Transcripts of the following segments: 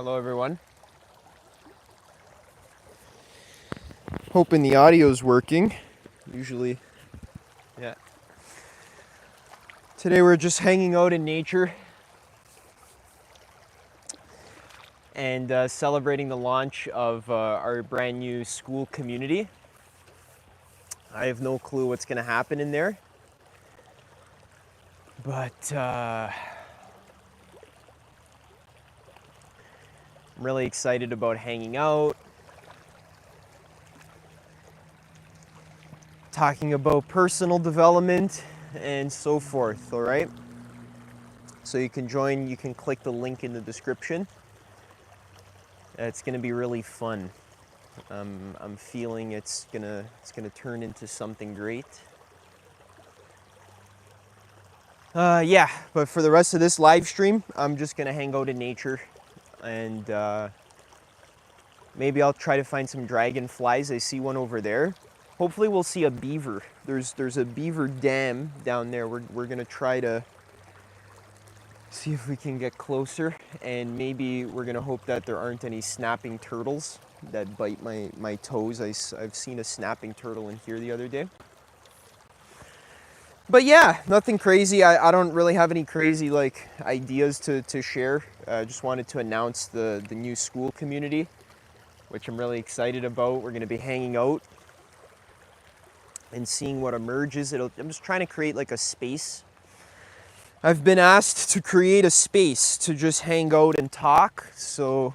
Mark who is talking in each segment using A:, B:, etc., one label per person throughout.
A: Hello everyone. Hoping the audio's working. Usually, yeah. Today we're just hanging out in nature and celebrating the launch of our brand new school community. I have no clue what's going to happen in there, but I'm really excited about hanging out, talking about personal development and so forth, all right? So you can join, you can click the link in the description. It's going to be really fun. I'm feeling it's gonna turn into something great. Yeah, but for the rest of this live stream, I'm just gonna hang out in nature, and maybe I'll try to find some dragonflies. I see one over there. Hopefully, we'll see a beaver. There's a beaver dam down there. We're gonna try to see if we can get closer, and maybe we're gonna hope that there aren't any snapping turtles that bite my toes. I've seen a snapping turtle in here the other day. But yeah, nothing crazy. I don't really have any crazy like ideas to share. I just wanted to announce the new school community, which I'm really excited about. We're gonna be hanging out and seeing what emerges. I'm just trying to create like a space. I've been asked to create a space to just hang out and talk, so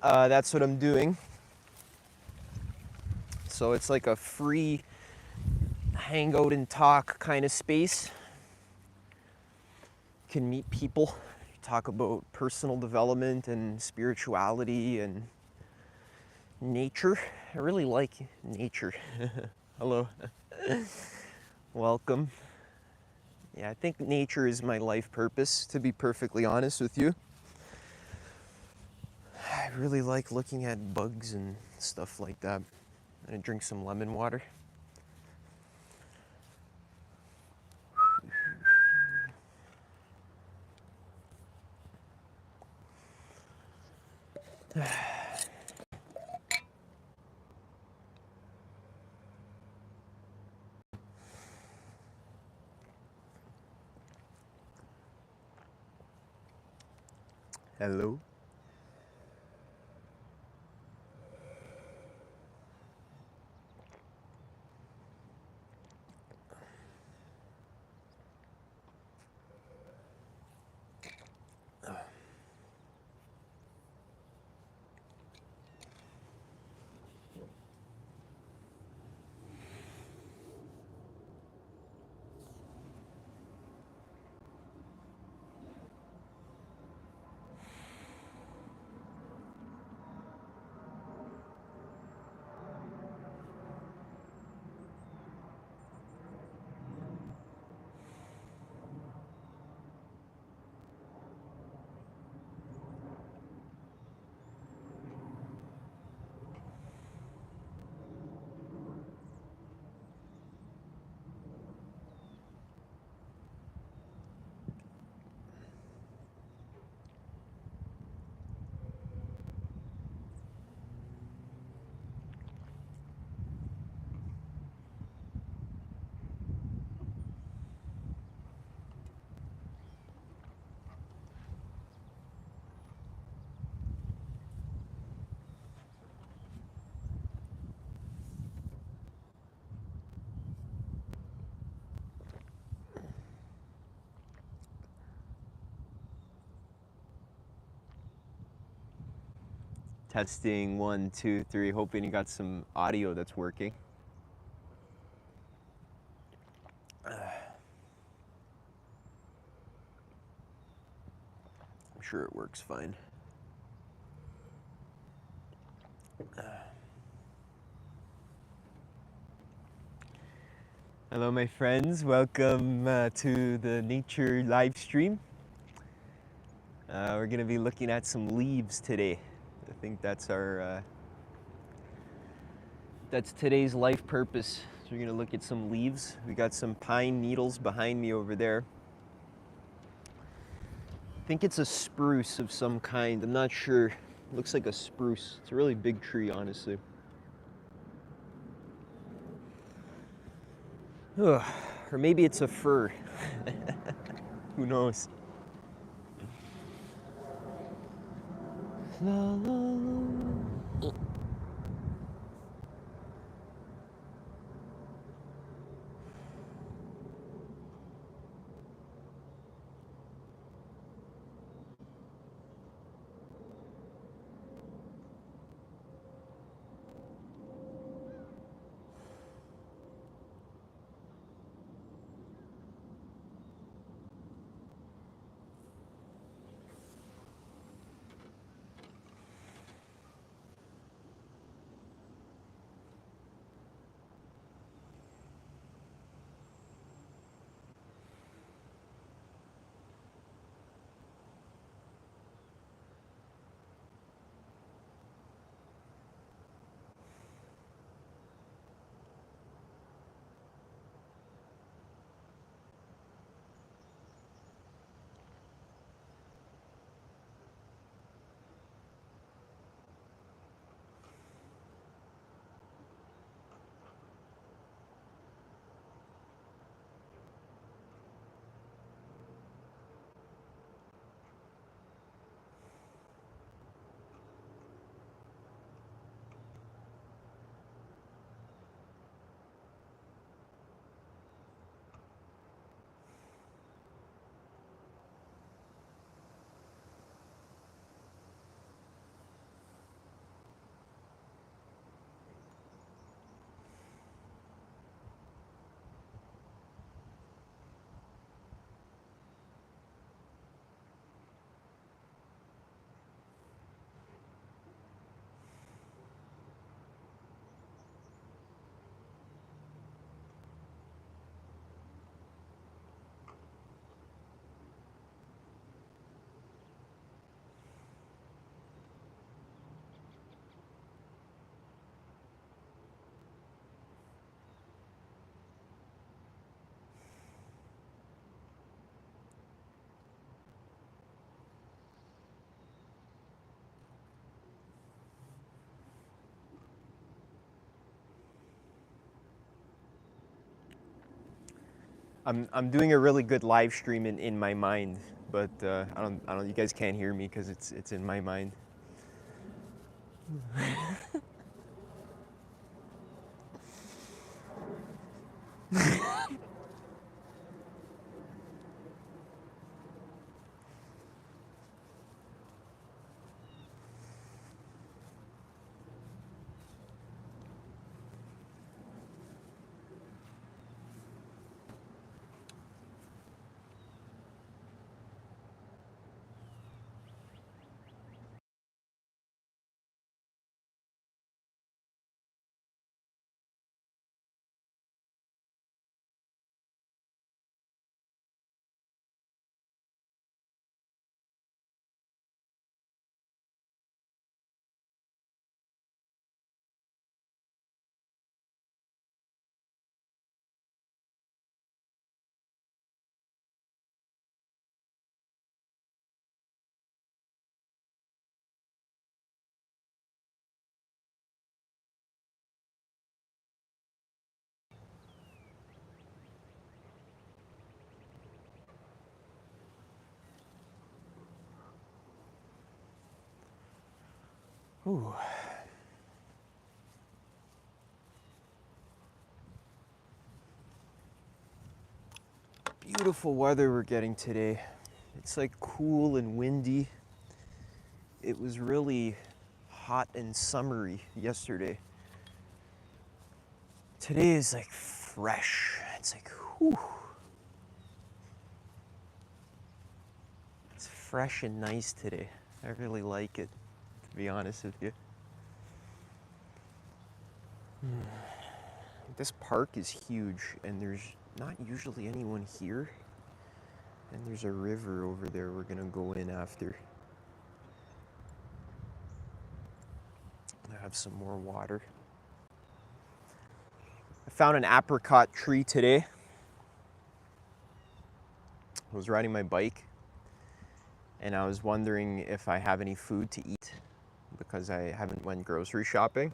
A: that's what I'm doing. So it's like a free hang out and talk kind of space. You can meet people, talk about personal development and spirituality and nature. I really like nature. Hello. Welcome. Yeah, I think nature is my life purpose, to be perfectly honest with you. I really like looking at bugs and stuff like that. I'm gonna drink some lemon water. Hello. Testing 1, 2, 3. Hoping you got some audio that's working. I'm sure it works fine. Hello, my friends. Welcome to the nature live stream. We're going to be looking at some leaves today. I think that's our that's today's life purpose. So we're going to look at some leaves. We got some pine needles behind me over there. think it's a spruce of some kind. I'm not sure. Looks like a spruce. It's a really big tree, honestly. Ugh. Or maybe it's a fir. Who knows? La, la, la. I'm doing a really good live stream in my mind, but I don't. You guys can't hear me because it's in my mind. Ooh. Beautiful weather we're getting today. It's like cool and windy. It was really hot and summery yesterday. Today is like fresh. It's like, whew. It's fresh and nice today. I really like it, to be honest with you. This park is huge, and there's not usually anyone here. And there's a river over there we're gonna go in after. I have some more water. I found an apricot tree today. I was riding my bike, and I was wondering if I have any food to eat because I haven't went grocery shopping.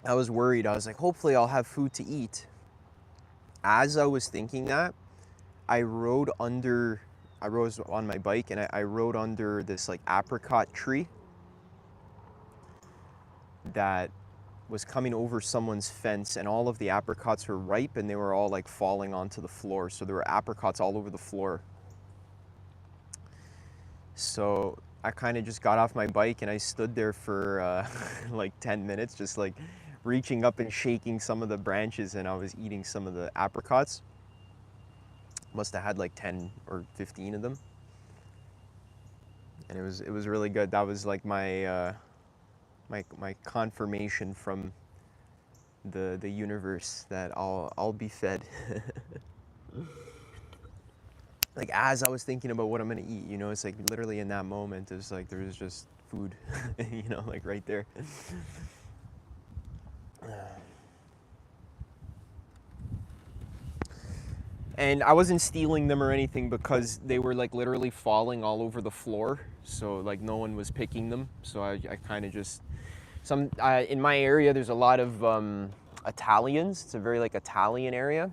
A: I was worried. I was like, hopefully I'll have food to eat. As I was thinking that, I rode on my bike and I rode under this like apricot tree that was coming over someone's fence, and all of the apricots were ripe and they were all like falling onto the floor. So there were apricots all over the floor. So I kind of just got off my bike and I stood there for like 10 minutes, just like reaching up and shaking some of the branches, and I was eating some of the apricots. Must have had like 10 or 15 of them. And it was really good. That was like my my confirmation from the universe that I'll be fed. Like as I was thinking about what I'm gonna eat, you know, it's like literally in that moment, it's like there was just food, you know, like right there. And I wasn't stealing them or anything because they were like literally falling all over the floor. So like no one was picking them. So I kind of just, in my area, there's a lot of Italians. It's a very like Italian area.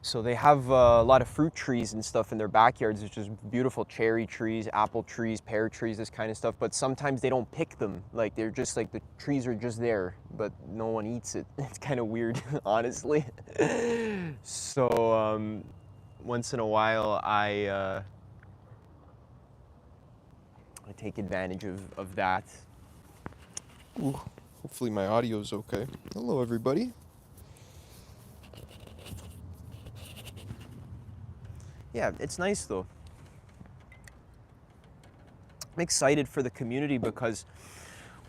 A: So they have a lot of fruit trees and stuff in their backyards. It's just beautiful cherry trees, apple trees, pear trees, this kind of stuff. But sometimes they don't pick them. Like they're just like the trees are just there, but no one eats it. It's kind of weird, honestly. So once in a while, I take advantage of that. Ooh, hopefully my audio's okay. Hello, everybody. Yeah, it's nice though. I'm excited for the community because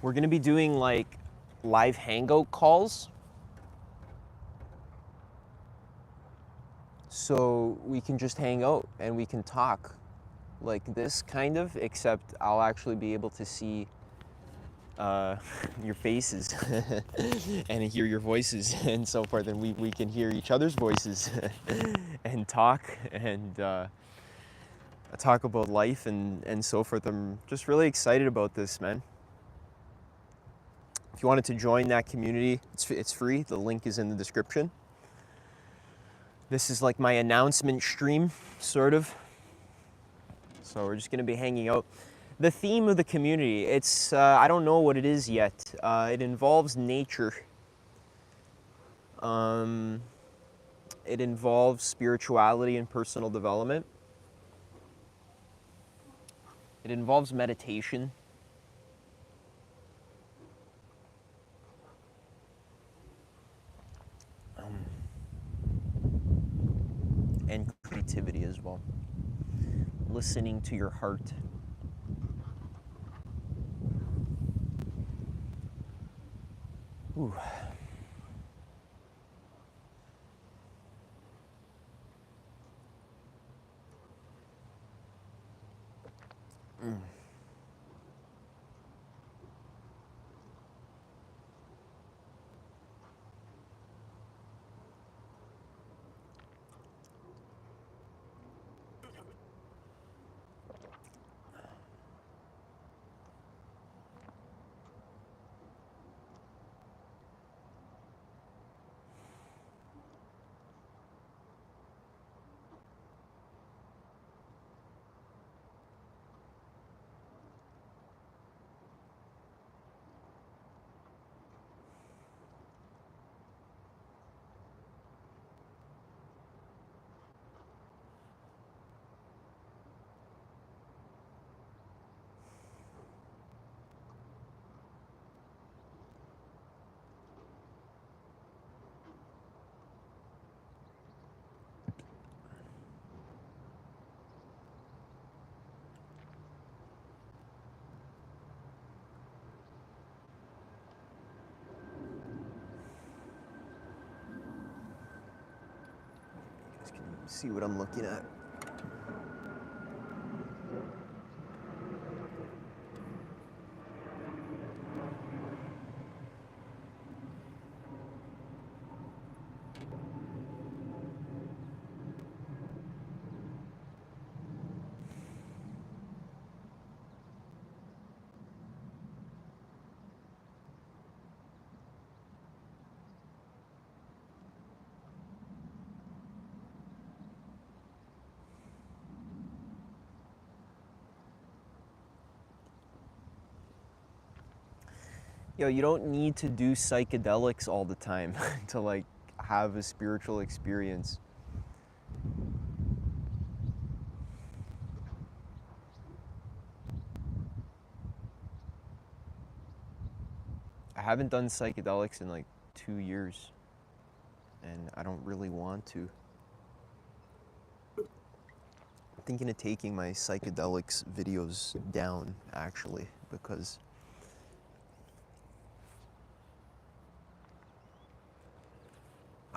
A: we're gonna be doing like live hangout calls. So we can just hang out and we can talk like this kind of, except I'll actually be able to see your faces and hear your voices and so forth, and we can hear each other's voices and talk and talk about life and so forth. I'm just really excited about this, man. If you wanted to join that community, it's free. The link is in the description. This is like my announcement stream, sort of. So we're just gonna be hanging out. The theme of the community, it's, I don't know what it is yet. It involves nature. It involves spirituality and personal development. It involves meditation. And creativity as well. Listening to your heart. Ooh. See what I'm looking at. Yo, you don't need to do psychedelics all the time to like have a spiritual experience. I haven't done psychedelics in like 2 years, and I don't really want to. I'm thinking of taking my psychedelics videos down, actually, because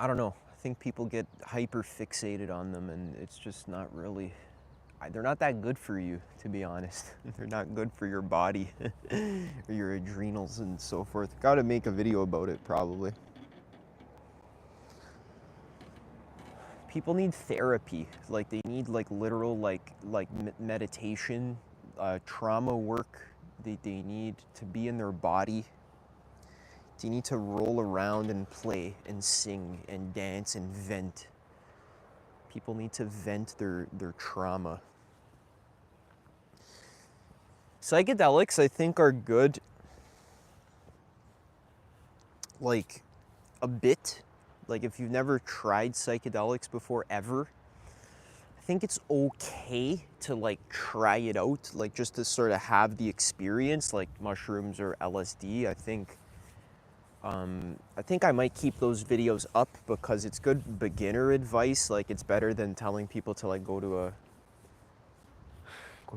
A: I don't know. I think people get hyper fixated on them, and it's just not really. They're not that good for you, to be honest. They're not good for your body or your adrenals and so forth. Gotta make a video about it, probably. People need therapy. Like they need like literal meditation, trauma work. They need to be in their body. They need to roll around and play and sing and dance and vent. People need to vent their trauma. Psychedelics, I think, are good, like, a bit. Like, if you've never tried psychedelics before, ever, I think it's okay to, like, try it out, like, just to sort of have the experience, like mushrooms or LSD. I think I might keep those videos up because it's good beginner advice. Like, it's better than telling people to, like, go to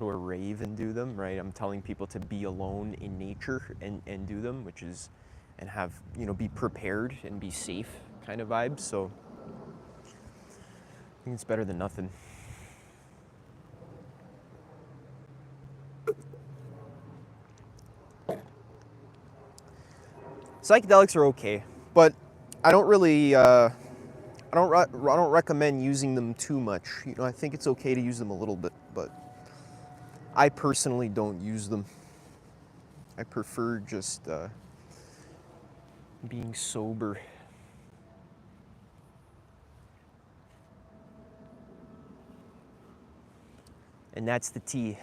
A: a rave and do them, right? I'm telling people to be alone in nature and do them, which is, and have, be prepared and be safe kind of vibes. So I think it's better than nothing. Psychedelics are okay, but I don't really, I don't recommend using them too much. I think it's okay to use them a little bit, but I personally don't use them. I prefer just being sober. And that's the tea.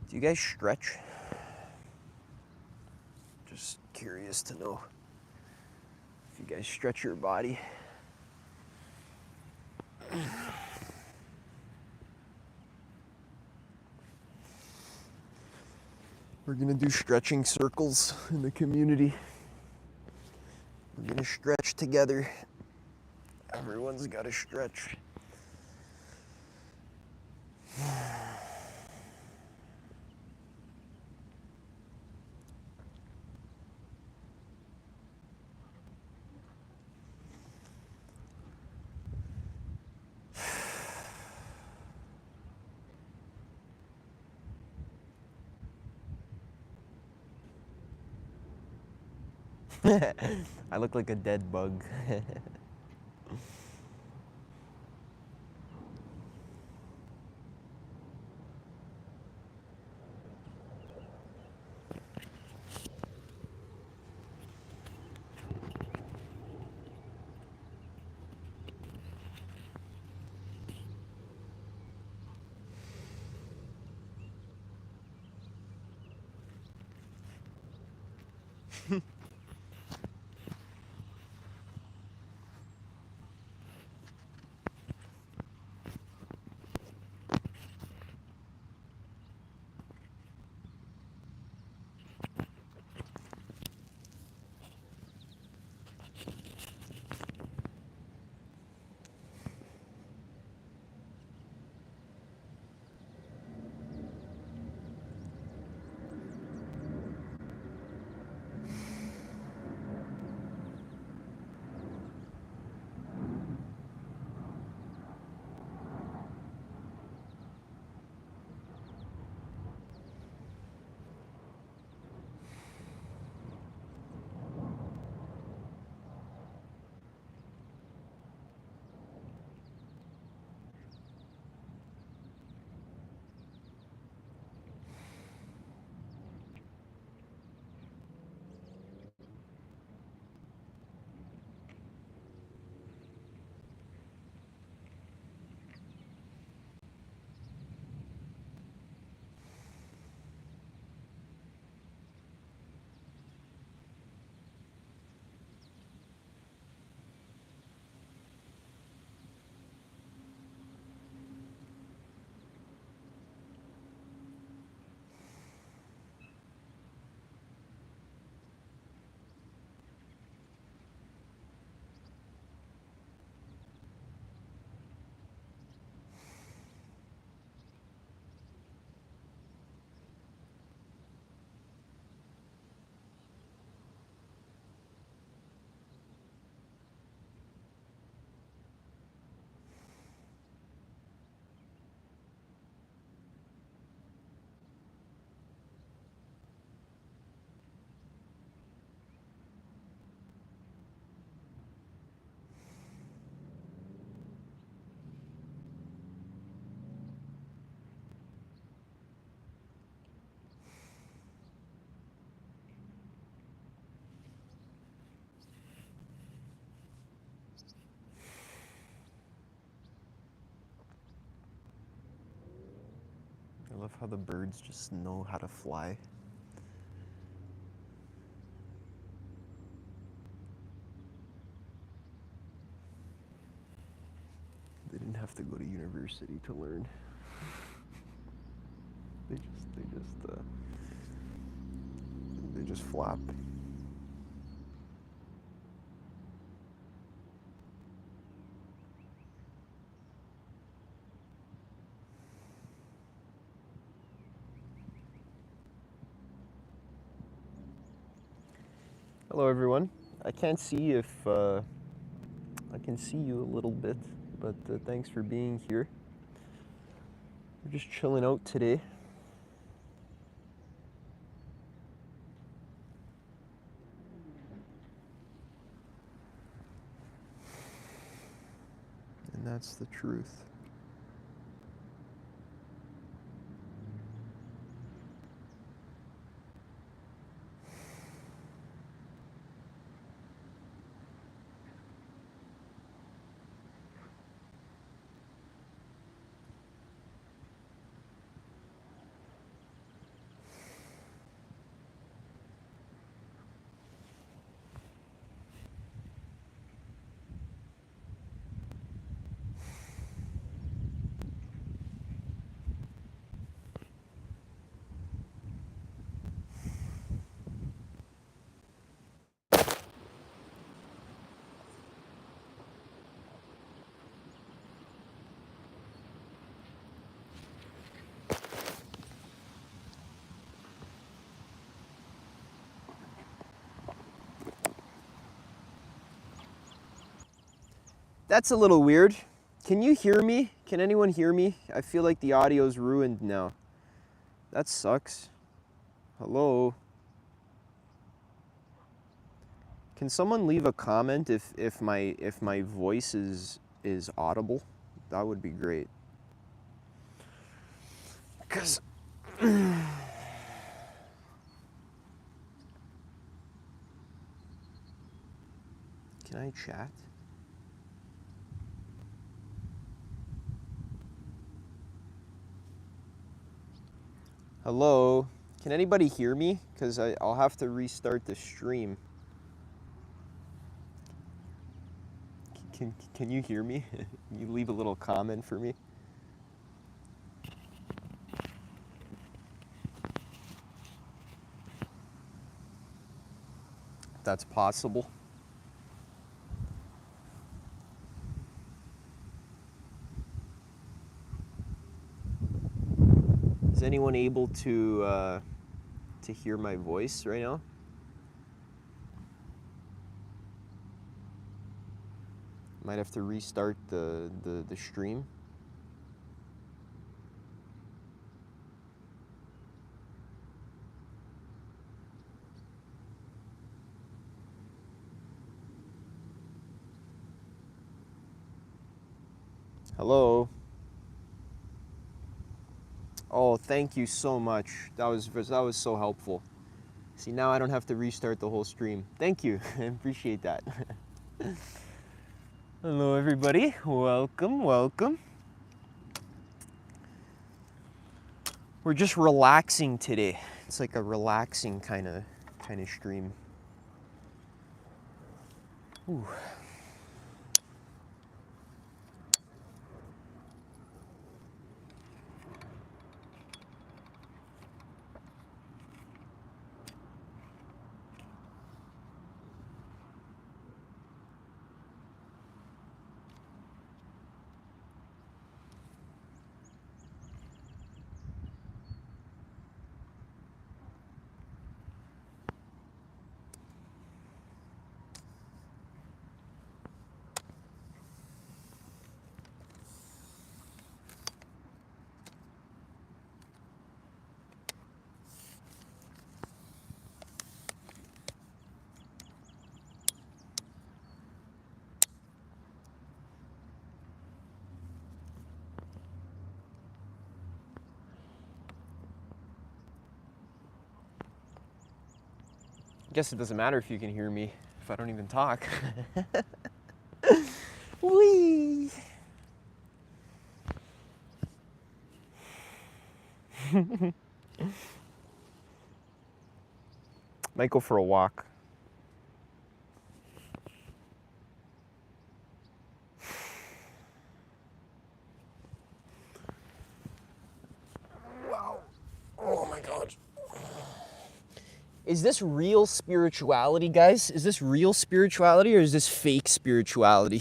A: Do you guys stretch? Just curious to know if you guys stretch your body. We're gonna do stretching circles in the community. We're gonna stretch together. Everyone's gotta stretch. I look like a dead bug. love how the birds just know how to fly. They didn't have to go to university to learn. They just flap. Hello everyone. I can't see if I can see you a little bit, but thanks for being here. We're just chilling out today. And that's the truth. That's a little weird. Can you hear me? Can anyone hear me? I feel like the audio's ruined now. That sucks. Hello? Can someone leave a comment if my voice is audible? That would be great. 'Cause can I chat? Hello? Can anybody hear me? Because I'll have to restart the stream. Can you hear me? Can you leave a little comment for me? If that's possible. Is anyone able to hear my voice right now? Might have to restart the stream. Hello? Oh, thank you so much. That was so helpful. See, now I don't have to restart the whole stream. Thank you. I appreciate that. Hello everybody. Welcome, welcome. We're just relaxing today. It's like a relaxing kind of stream. Ooh. I guess it doesn't matter if you can hear me if I don't even talk. Whee! Might go for a walk. Wow. Oh my God. Is this real spirituality, guys? Is this real spirituality or is this fake spirituality?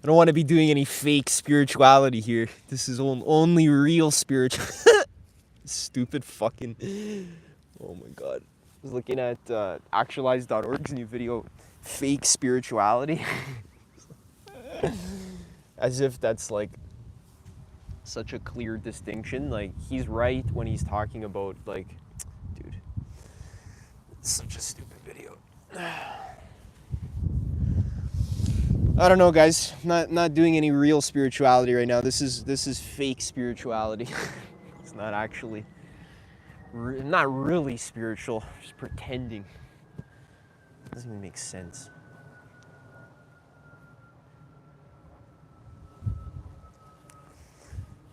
A: I don't want to be doing any fake spirituality here. This is only real spiritual. Stupid fucking. Oh my God. I was looking at actualize.org's new video, fake spirituality. As if that's like such a clear distinction. Like, he's right when he's talking about, like, dude, it's such a stupid video. I don't know, guys. Not doing any real spirituality right now. This is fake spirituality. It's not actually not really spiritual, just pretending. It doesn't even make sense.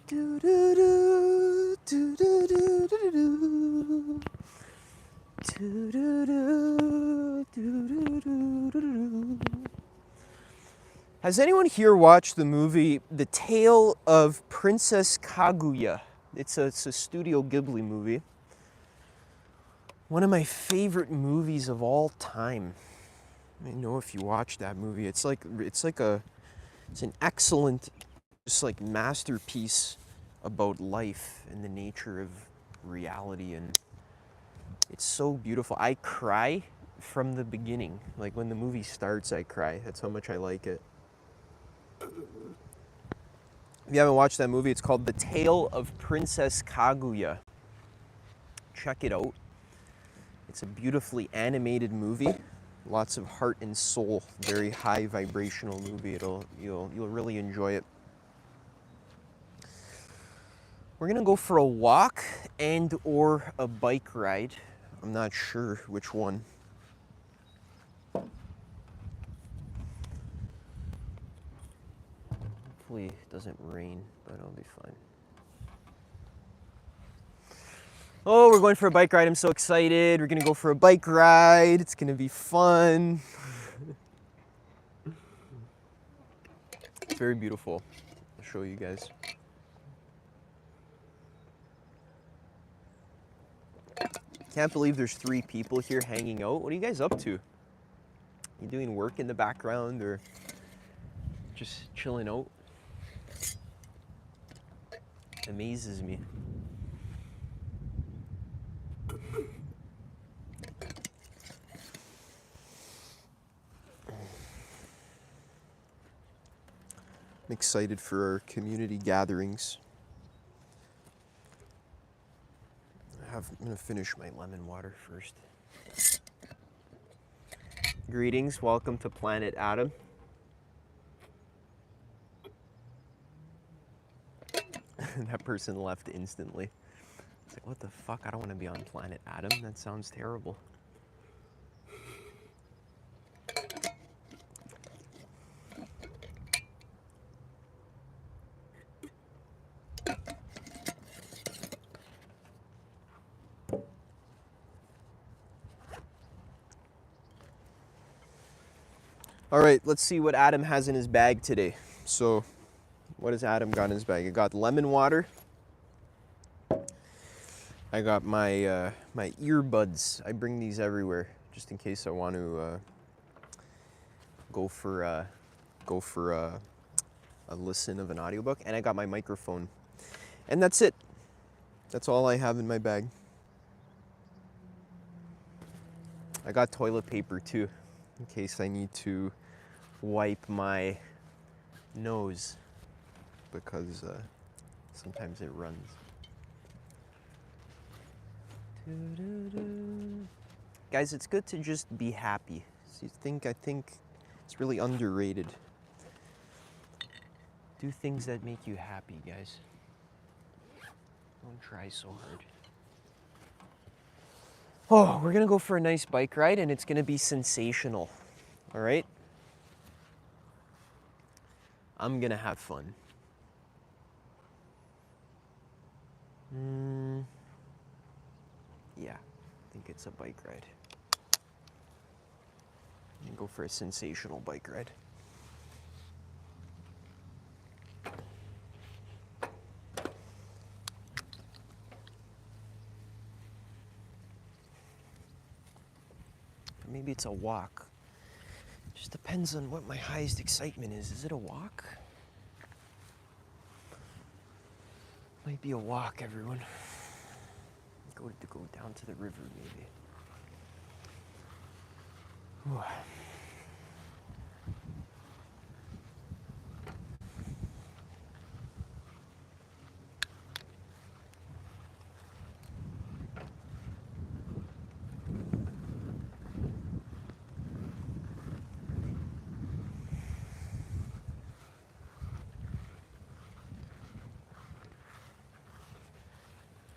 A: Do do do do do do do do. Do do do do do do. Has anyone here watched the movie The Tale of Princess Kaguya? It's a Studio Ghibli movie. One of my favorite movies of all time. I don't know if you watched that movie. It's an excellent, just like masterpiece about life and the nature of reality, and it's so beautiful. I cry from the beginning. Like, when the movie starts, I cry. That's how much I like it. If you haven't watched that movie, it's called The Tale of Princess Kaguya. Check it out. It's a beautifully animated movie. Lots of heart and soul. Very high vibrational movie. You'll really enjoy it. We're gonna go for a walk and or a bike ride. I'm not sure which one. Hopefully it doesn't rain, but I'll be fine. Oh, we're going for a bike ride. I'm so excited. We're gonna go for a bike ride. It's gonna be fun. It's very beautiful. I'll show you guys. Can't believe there's 3 people here hanging out. What are you guys up to? You doing work in the background or just chilling out? Amazes me. I'm excited for our community gatherings. I'm gonna finish my lemon water first. Greetings, welcome to Planet Adam. That person left instantly. It's like, what the fuck? I don't want to be on Planet Adam. That sounds terrible. All right, let's see what Adam has in his bag today. So, what has Adam got in his bag? I got lemon water. I got my my earbuds. I bring these everywhere just in case I want to go for a listen of an audiobook. And I got my microphone. And that's it. That's all I have in my bag. I got toilet paper too, in case I need to wipe my nose, because sometimes it runs. Guys, it's good to just be happy. I think it's really underrated. Do things that make you happy, guys. Don't try so hard. Oh, we're gonna go for a nice bike ride and it's gonna be sensational. All right? I'm gonna have fun. Yeah, I think it's a bike ride. I'm gonna go for a sensational bike ride. Maybe it's a walk. Just depends on what my highest excitement is. Is it a walk? Might be a walk, everyone. Go down to the river, maybe. Whew.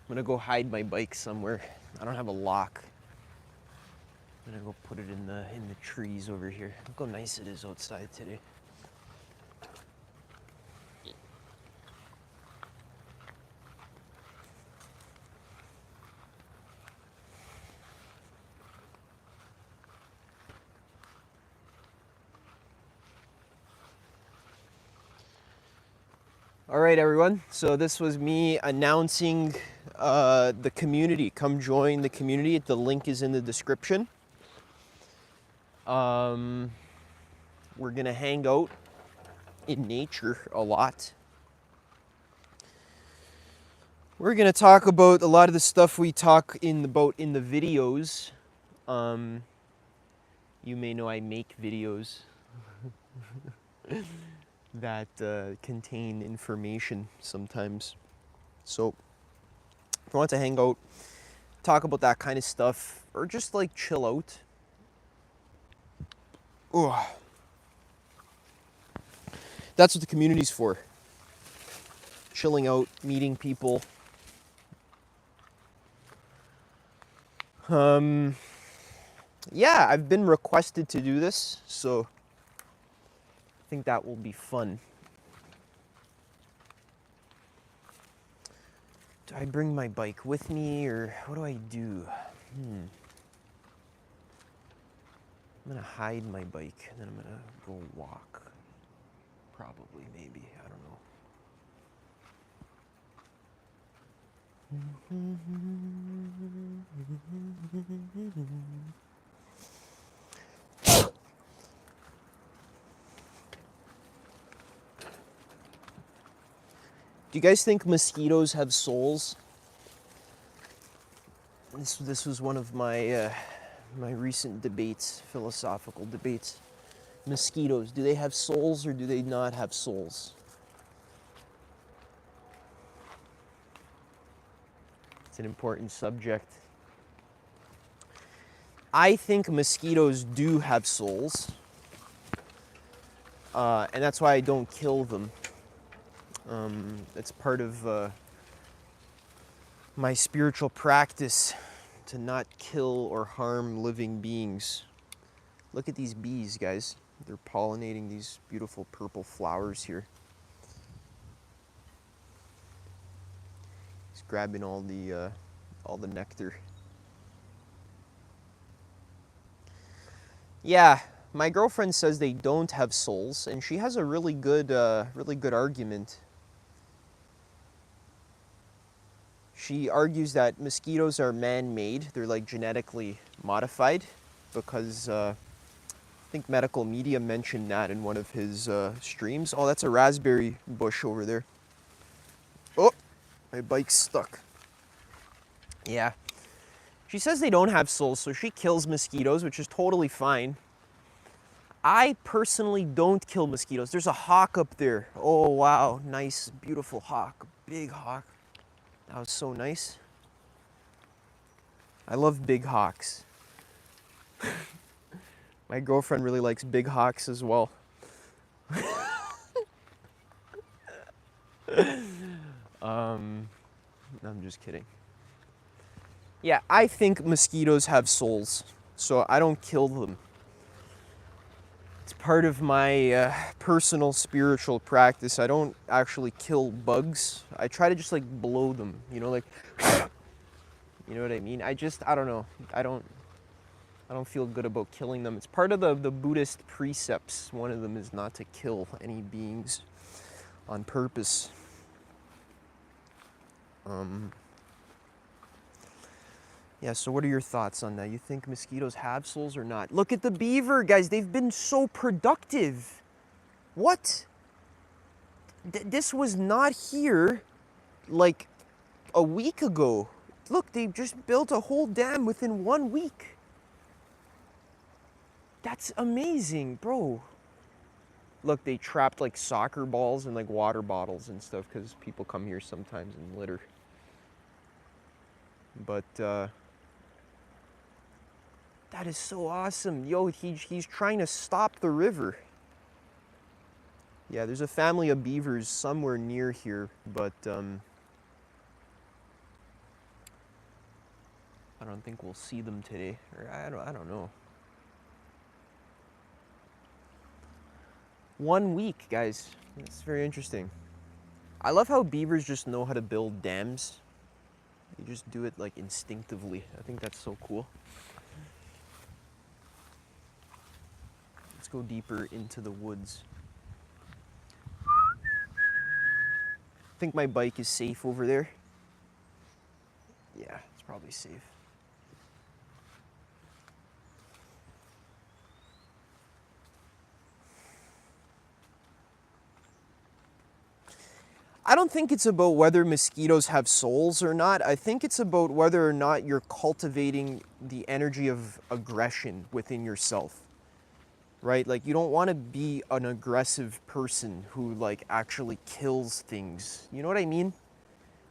A: I'm gonna go hide my bike somewhere. I don't have a lock. I'm gonna go put it in the trees over here. Look how nice it is outside today. All right, everyone. So this was me announcing the community. Come join the community. The link is in the description. We're gonna hang out in nature a lot. We're gonna talk about a lot of the stuff we talk about in the videos. You may know I make videos that contain information sometimes. So if you want to hang out, talk about that kind of stuff, or just like chill out. Oh, that's what the community's for. Chilling out, meeting people. Yeah, I've been requested to do this, so I think that will be fun. Do I bring my bike with me, or what do I do? I'm gonna hide my bike, and then I'm gonna go walk. Probably, maybe, I don't know. Do you guys think mosquitoes have souls? This was one of my my recent debates, philosophical debates. Mosquitoes, do they have souls or do they not have souls? It's an important subject. I think mosquitoes do have souls, and that's why I don't kill them. It's part of my spiritual practice to not kill or harm living beings. Look at these bees, guys. They're pollinating these beautiful purple flowers here. He's grabbing all the nectar. Yeah, my girlfriend says they don't have souls, and she has a really good argument. She argues that mosquitoes are man-made. They're like genetically modified because I think Medical Media mentioned that in one of his streams. Oh, that's a raspberry bush over there. Oh, my bike's stuck. Yeah. She says they don't have souls, so she kills mosquitoes, which is totally fine. I personally don't kill mosquitoes. There's a hawk up there. Oh, wow. Nice, beautiful hawk. Big hawk. That was so nice. I love big hawks. My girlfriend really likes big hawks as well. I'm just kidding. Yeah, I think mosquitoes have souls, so I don't kill them. part of my personal spiritual practice. I don't actually kill bugs. I try to just like blow them, you know, like, you know what I mean? I don't know. I don't feel good about killing them. It's part of the Buddhist precepts. One of them is not to kill any beings on purpose. Yeah, so what are your thoughts on that? You think mosquitoes have souls or not? Look at the beaver, guys. They've been so productive. What? This was not here like a week ago. Look, they just built a whole dam within 1 week. That's amazing, bro. Look, they trapped like soccer balls and like water bottles and stuff because people come here sometimes and litter. But that is so awesome. Yo, he's trying to stop the river. Yeah, there's a family of beavers somewhere near here, but I don't think we'll see them today. Or I don't know. 1 week, guys. It's very interesting. I love how beavers just know how to build dams. They just do it like instinctively. I think that's so cool. Let's go deeper into the woods. I think my bike is safe over there. Yeah, it's probably safe. I don't think it's about whether mosquitoes have souls or not. I think it's about whether or not you're cultivating the energy of aggression within yourself, right? Like, you don't want to be an aggressive person who like actually kills things. You know what I mean?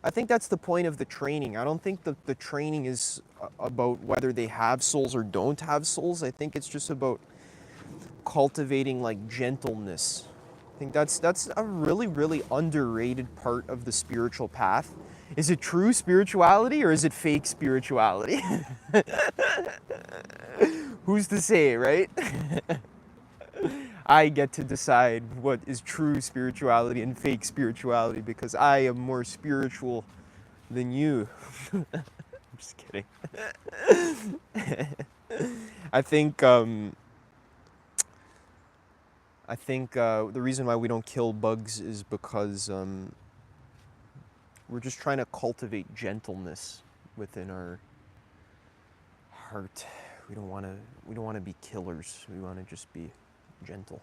A: I think that's the point of the training. I don't think the training is about whether they have souls or don't have souls. I think it's just about cultivating like gentleness. I think that's a really, really underrated part of the spiritual path. Is it true spirituality or is it fake spirituality? Who's to say, right? I get to decide what is true spirituality and fake spirituality because I am more spiritual than you. I'm just kidding. I think the reason why we don't kill bugs is because we're just trying to cultivate gentleness within our heart. We don't want to be killers. We want to just be gentle.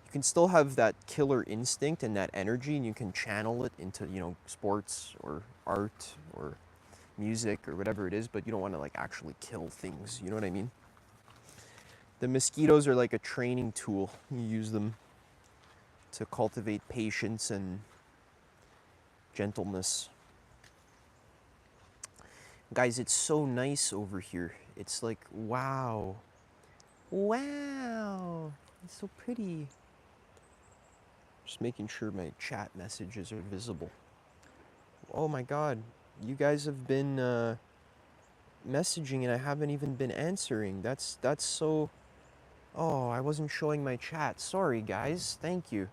A: You can still have that killer instinct and that energy, and you can channel it into, you know, sports or art or music or whatever it is, but you don't want to like actually kill things. You know what I mean? The mosquitoes are like a training tool. You use them to cultivate patience and gentleness. Guys, it's so nice over here. It's like, wow. Wow. It's so pretty. Just making sure my chat messages are visible. Oh my God. You guys have been messaging and I haven't even been answering. That's so... Oh, I wasn't showing my chat. Sorry, guys. Thank you.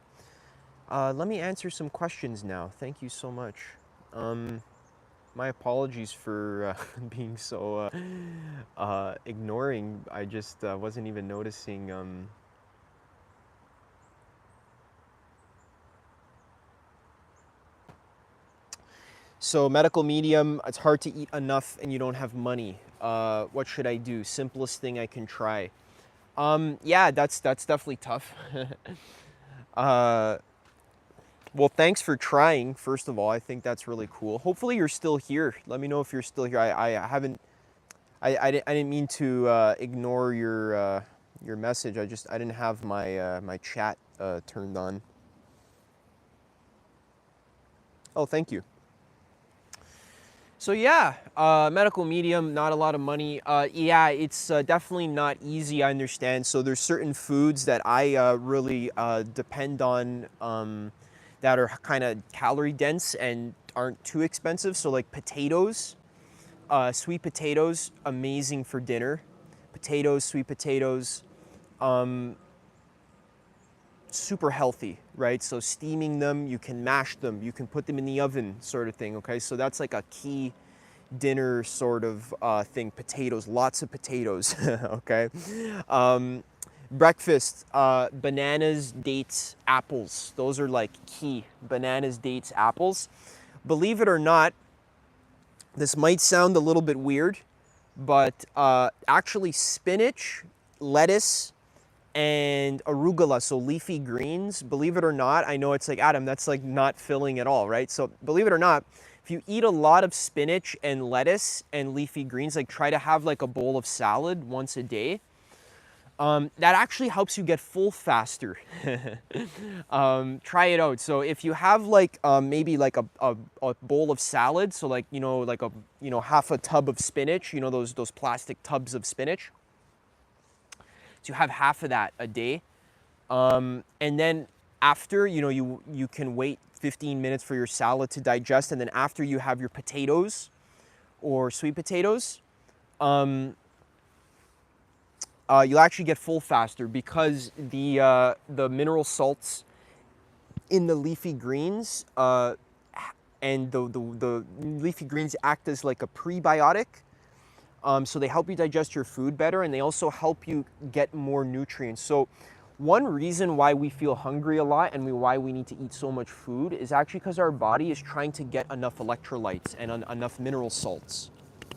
A: Let me answer some questions now. Thank you so much. My apologies for being so ignoring. I just wasn't even noticing. So medical medium, it's hard to eat enough and you don't have money. What should I do? Simplest thing I can try. Yeah, that's definitely tough. Well, thanks for trying, first of all. I think that's really cool. Hopefully you're still here. Let me know if you're still here. I didn't mean to ignore your message. I didn't have my my chat turned on. Oh, thank you. So yeah, medical medium, not a lot of money. Yeah, it's definitely not easy, I understand. So there's certain foods that I really depend on that are kind of calorie dense and aren't too expensive. So like potatoes, sweet potatoes, amazing for dinner. Potatoes, sweet potatoes. super healthy, right? So steaming them, you can mash them, you can put them in the oven, sort of thing. Okay, so that's like a key dinner sort of thing. Potatoes, lots of potatoes. Okay. Breakfast, bananas, dates, apples. Those are like key. Bananas, dates, apples. Believe it or not, this might sound a little bit weird, but actually spinach, lettuce, and arugula, so leafy greens, believe it or not, I know it's like, Adam, that's like not filling at all, right? So believe it or not, if you eat a lot of spinach and lettuce and leafy greens, like try to have like a bowl of salad once a day, that actually helps you get full faster. Try it out. So if you have like maybe like a bowl of salad, so like, like half a tub of spinach, those plastic tubs of spinach. So you have half of that a day. And then after, you can wait 15 minutes for your salad to digest. And then after you have your potatoes or sweet potatoes, you'll actually get full faster because the mineral salts in the leafy greens and the leafy greens act as like a prebiotic. So they help you digest your food better, and they also help you get more nutrients. So one reason why we feel hungry a lot and why we need to eat so much food is actually because our body is trying to get enough electrolytes and enough mineral salts,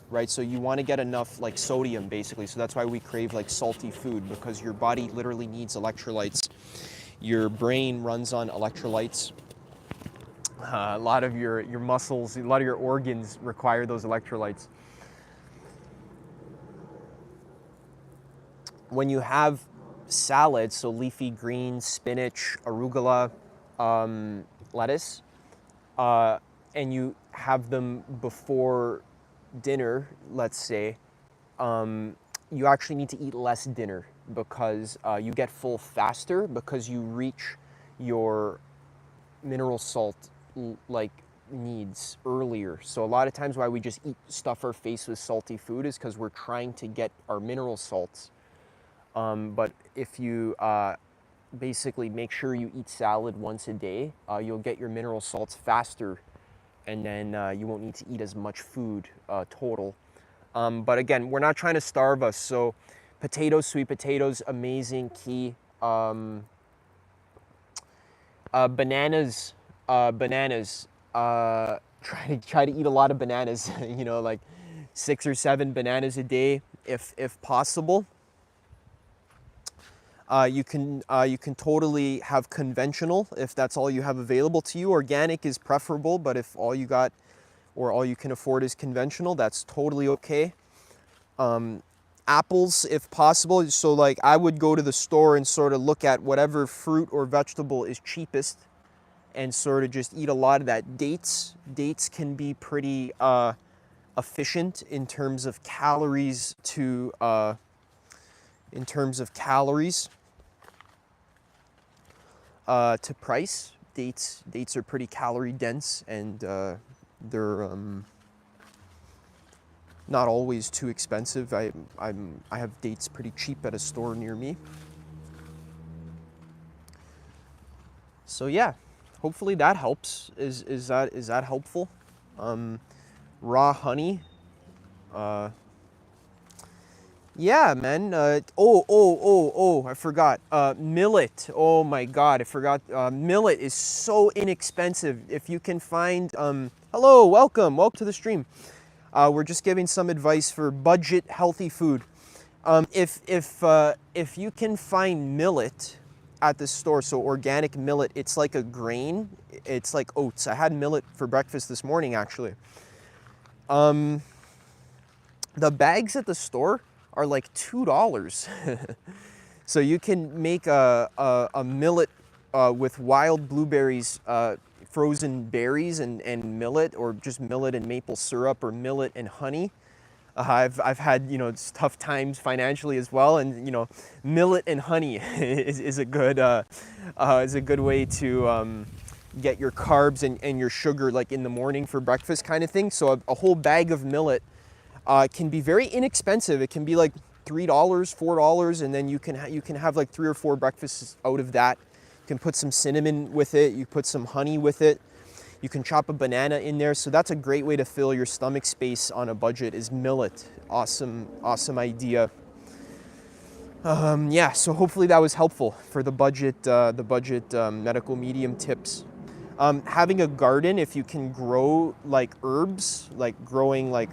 A: right? So you want to get enough like sodium basically. So that's why we crave like salty food, because your body literally needs electrolytes. Your brain runs on electrolytes. A lot of your muscles, a lot of your organs require those electrolytes. When you have salads, so leafy greens, spinach, arugula, lettuce, and you have them before dinner, let's say, you actually need to eat less dinner because you get full faster because you reach your mineral salt like needs earlier. So a lot of times why we just stuff our face with salty food is because we're trying to get our mineral salts. But if you basically make sure you eat salad once a day, you'll get your mineral salts faster, and then you won't need to eat as much food total. But again, we're not trying to starve us, so potatoes, sweet potatoes, amazing, key. Bananas, try to eat a lot of bananas, like 6 or 7 bananas a day if possible. You can totally have conventional if that's all you have available to you. Organic is preferable, but if all you got or all you can afford is conventional, that's totally okay. Apples if possible. So like I would go to the store and sort of look at whatever fruit or vegetable is cheapest and sort of just eat a lot of that. Dates can be pretty efficient in terms of calories to price. Dates are pretty calorie dense, and they're not always too expensive. I have dates pretty cheap at a store near me. So yeah, hopefully that helps. Is that helpful? Raw honey. Yeah, man. I forgot. Millet. Oh my God, I forgot. Millet is so inexpensive. If you can find, hello, welcome to the stream. We're just giving some advice for budget healthy food. If you can find millet at the store, so organic millet, it's like a grain. It's like oats. I had millet for breakfast this morning, actually. The bags at the store are like $2. So you can make a millet with wild blueberries, frozen berries and millet, or just millet and maple syrup, or millet and honey. I've had tough times financially as well, and millet and honey is a good way to get your carbs and your sugar like in the morning for breakfast kind of thing. So a whole bag of millet can be very inexpensive. It can be like $3, $4, and then you can have like 3 or 4 breakfasts out of that. You can put some cinnamon with it. You put some honey with it. You can chop a banana in there. So that's a great way to fill your stomach space on a budget is millet. Awesome, awesome idea. Yeah, so hopefully that was helpful for the budget medical medium tips. Having a garden, if you can grow like herbs, like growing like,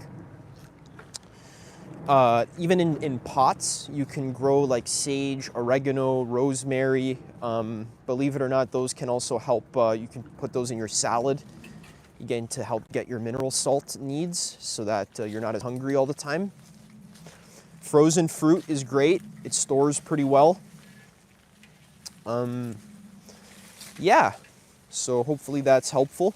A: even in pots, you can grow like sage, oregano, rosemary. Believe it or not, those can also help. You can put those in your salad, again, to help get your mineral salt needs so that you're not as hungry all the time. Frozen fruit is great. It stores pretty well. Yeah, so hopefully that's helpful.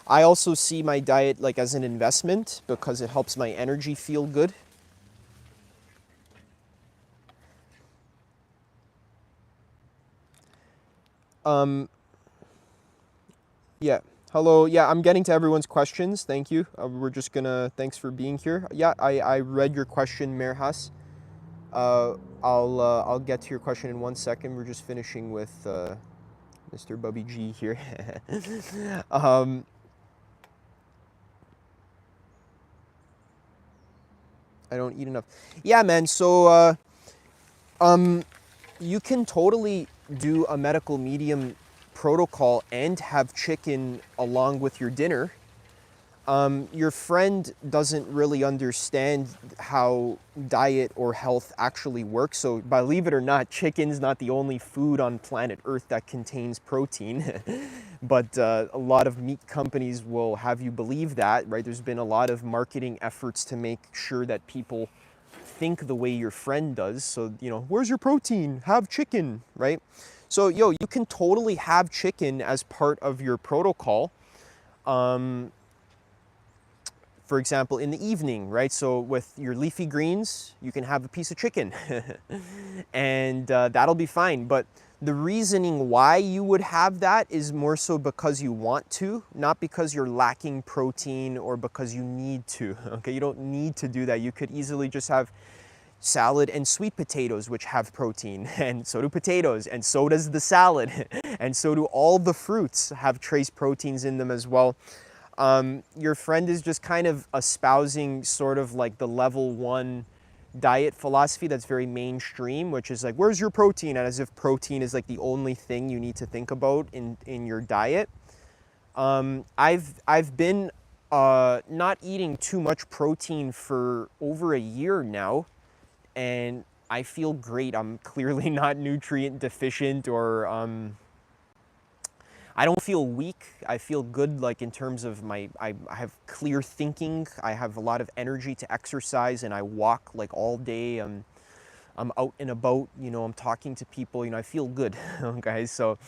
A: I also see my diet like as an investment because it helps my energy feel good. Yeah. Hello. Yeah, I'm getting to everyone's questions. Thank you. We're just gonna, thanks for being here. Yeah, I read your question, Merhas. I'll get to your question in 1 second. We're just finishing with Mr. Bubby G here. I don't eat enough. Yeah, man. So you can totally do a medical medium protocol and have chicken along with your dinner. Your friend doesn't really understand how diet or health actually works. So believe it or not, chicken's not the only food on planet Earth that contains protein. But a lot of meat companies will have you believe that, right? There's been a lot of marketing efforts to make sure that people think the way your friend does. So, you know, where's your protein? Have chicken, right? So, yo, you can totally have chicken as part of your protocol. For example, in the evening, right? So with your leafy greens, you can have a piece of chicken and that'll be fine. But the reasoning why you would have that is more so because you want to, not because you're lacking protein or because you need to, okay? You don't need to do that. You could easily just have salad and sweet potatoes, which have protein, and so do potatoes, and so does the salad, and so do all the fruits have trace proteins in them as well. Your friend is just kind of espousing sort of like the level 1 diet philosophy that's very mainstream, which is like, where's your protein? And as if protein is like the only thing you need to think about in your diet. I've been not eating too much protein for over a year now, and I feel great. I'm clearly not nutrient deficient or I don't feel weak. I feel good, like in terms of I have clear thinking. I have a lot of energy to exercise, and I walk like all day. I'm out and about, you know, I'm talking to people, you know, I feel good, okay? So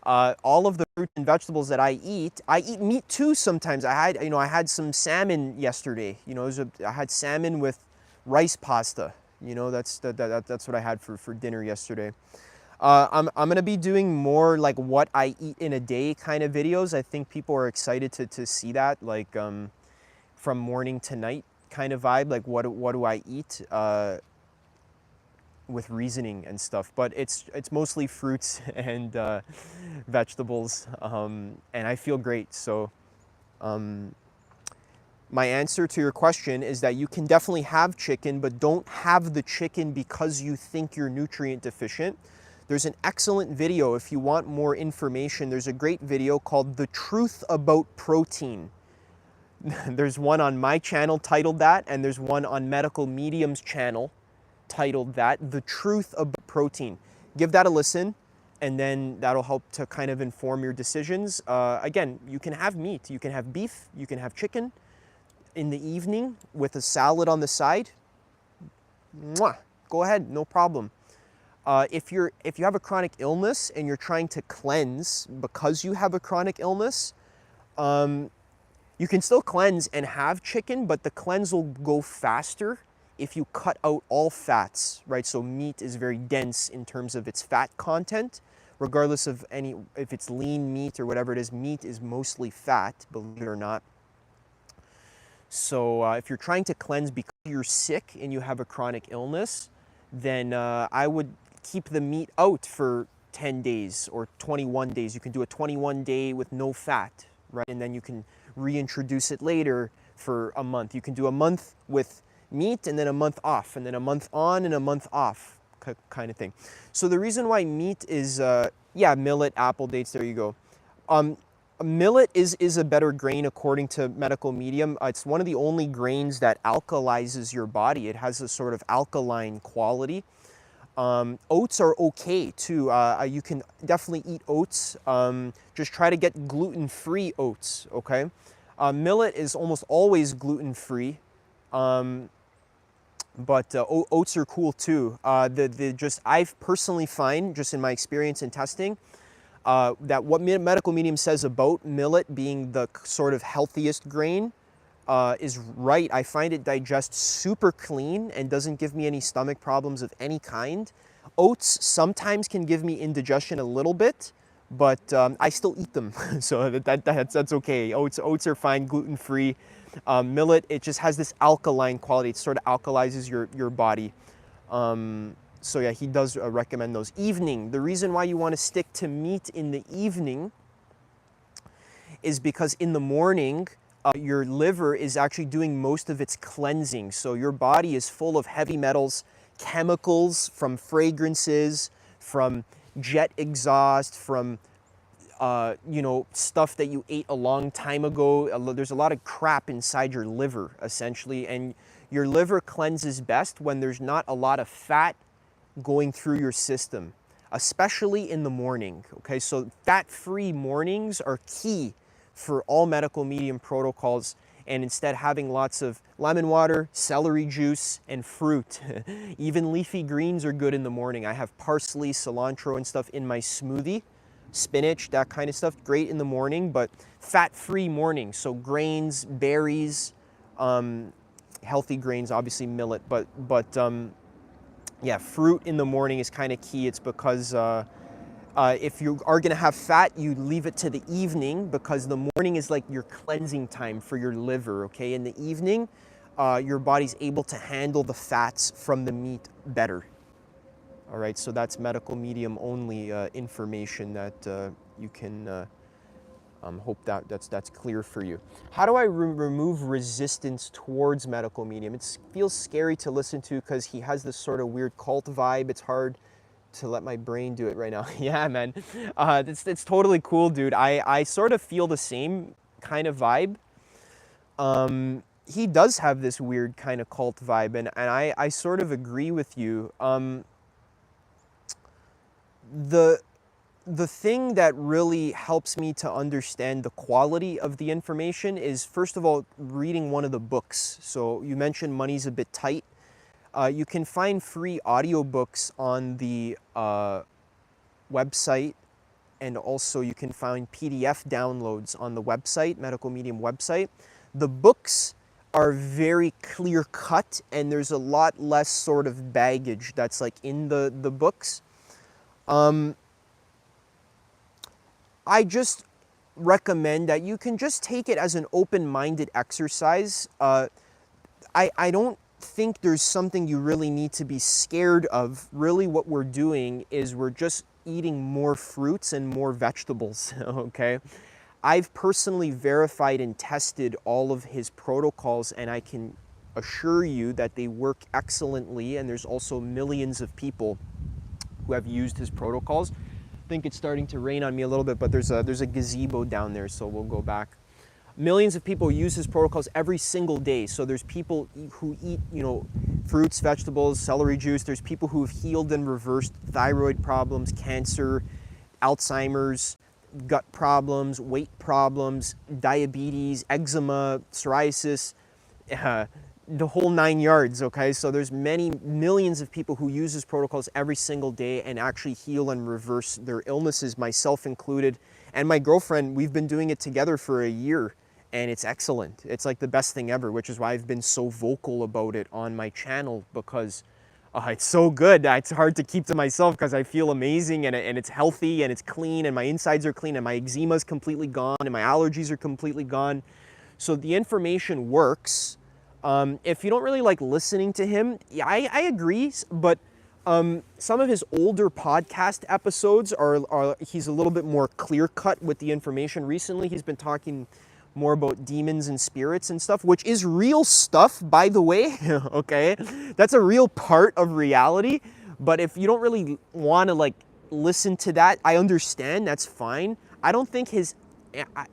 A: all of the fruit and vegetables that I eat meat too sometimes. I had some salmon yesterday, you know, I had salmon with rice pasta, you know, that's what I had for dinner yesterday. I'm gonna be doing more like what I eat in a day kind of videos. I think people are excited to see that, like from morning to night kind of vibe, like what do I eat with reasoning and stuff. But it's mostly fruits and vegetables, and I feel great. So my answer to your question is that you can definitely have chicken, but don't have the chicken because you think you're nutrient deficient. There's an excellent video if you want more information. There's a great video called The Truth About Protein. There's one on my channel titled that, and there's one on Medical Medium's channel titled that, The Truth About Protein. Give that a listen, and then that'll help to kind of inform your decisions. Again, you can have meat, you can have beef, you can have chicken in the evening with a salad on the side. Mwah! Go ahead, no problem. If you have a chronic illness and you're trying to cleanse because you have a chronic illness, you can still cleanse and have chicken, but the cleanse will go faster if you cut out all fats, right? So meat is very dense in terms of its fat content, regardless of if it's lean meat or whatever it is. Meat is mostly fat, believe it or not. So if you're trying to cleanse because you're sick and you have a chronic illness, then I would keep the meat out for 10 days or 21 days. You can do a 21 day with no fat, right? And then you can reintroduce it later for a month. You can do a month with meat and then a month off, and then a month on and a month off, kind of thing. So the reason why meat is, yeah, millet, apple, dates, there you go. Millet is a better grain according to medical medium. It's one of the only grains that alkalizes your body. It has a sort of alkaline quality. Oats are okay too. You can definitely eat oats. Just try to get gluten-free oats, okay? Millet is almost always gluten-free, but oats are cool too. I've personally find, just in my experience in testing, that what medical medium says about millet being the sort of healthiest grain is right. I find it digests super clean and doesn't give me any stomach problems of any kind. Oats sometimes can give me indigestion a little bit, but I still eat them, so that's okay. Oats are fine, gluten-free. Millet, it just has this alkaline quality. It sort of alkalizes your body. So yeah, he does recommend those. Evening, the reason why you want to stick to meat in the evening is because in the morning, your liver is actually doing most of its cleansing. So your body is full of heavy metals, chemicals from fragrances, from jet exhaust, from stuff that you ate a long time ago. There's a lot of crap inside your liver, essentially, and your liver cleanses best when there's not a lot of fat going through your system, especially in the morning, okay? So fat-free mornings are key for all medical medium protocols, and instead having lots of lemon water, celery juice, and fruit. Even leafy greens are good in the morning. I have parsley, cilantro, and stuff in my smoothie. Spinach, that kind of stuff, great in the morning, but fat-free morning. So grains, berries, healthy grains, obviously millet, but yeah, fruit in the morning is kind of key. It's because if you are going to have fat, you leave it to the evening, because the morning is like your cleansing time for your liver, okay? In the evening, your body's able to handle the fats from the meat better. All right, so that's medical medium only information that you can hope that's clear for you. How do I remove resistance towards medical medium? It feels scary to listen to because he has this sort of weird cult vibe. It's hard to let my brain do it right now. Yeah, man, it's totally cool, dude. I sort of feel the same kind of vibe. He does have this weird kind of cult vibe, and I sort of agree with you. The thing that really helps me to understand the quality of the information is, first of all, reading one of the books. So you mentioned Money's a Bit Tight. You can find free audiobooks on the website, and also you can find PDF downloads on the website, Medical Medium website. The books are very clear cut, and there's a lot less sort of baggage that's like in the books. I just recommend that you can just take it as an open-minded exercise. I don't think there's something you really need to be scared of. Really what we're doing is we're just eating more fruits and more vegetables, okay? I've personally verified and tested all of his protocols, and I can assure you that they work excellently, and there's also millions of people who have used his protocols. I think it's starting to rain on me a little bit, but there's a gazebo down there, so we'll go back. Millions of people use his protocols every single day. So there's people who eat, fruits, vegetables, celery juice. There's people who have healed and reversed thyroid problems, cancer, Alzheimer's, gut problems, weight problems, diabetes, eczema, psoriasis, the whole 9 yards, okay? So there's millions of people who use his protocols every single day and actually heal and reverse their illnesses, myself included. And my girlfriend, we've been doing it together for a year, and it's excellent. It's like the best thing ever, which is why I've been so vocal about it on my channel, because it's so good. It's hard to keep to myself because I feel amazing, and it's healthy, and it's clean, and my insides are clean, and my eczema is completely gone, and my allergies are completely gone. So the information works. If you don't really like listening to him, yeah, I agree, but Some of his older podcast episodes are he's a little bit more clear cut with the information. Recently, he's been talking more about demons and spirits and stuff, which is real stuff, by the way. Okay, that's a real part of reality. But if you don't really want to like listen to that, I understand. That's fine. I don't think his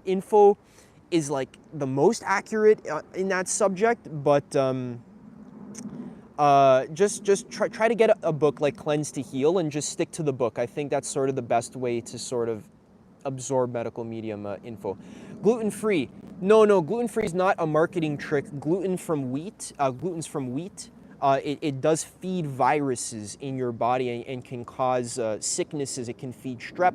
A: info is like the most accurate in that subject, but just try to get a book like Cleanse to Heal and just stick to the book. I think that's sort of the best way to sort of absorb medical medium info. Gluten-free. No, gluten-free is not a marketing trick. Gluten's from wheat. It does feed viruses in your body and can cause sicknesses. It can feed strep.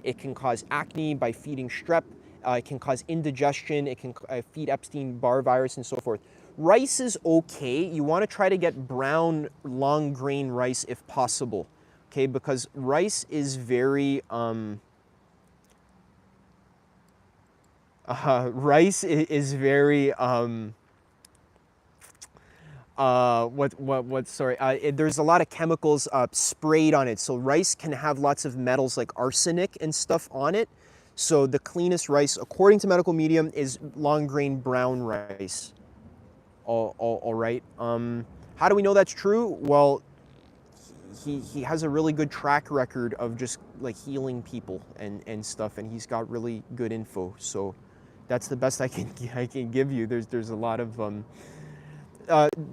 A: It can cause acne by feeding strep. It can cause indigestion. It can feed Epstein-Barr virus and so forth. Rice is okay. You want to try to get brown, long grain rice if possible, okay? Because rice is very there's a lot of chemicals sprayed on it. So rice can have lots of metals like arsenic and stuff on it. So the cleanest rice, according to medical medium, is long grain brown rice. All right. How do we know that's true? Well, he has a really good track record of just like healing people and stuff, and he's got really good info. So that's the best I can give you. There's a lot of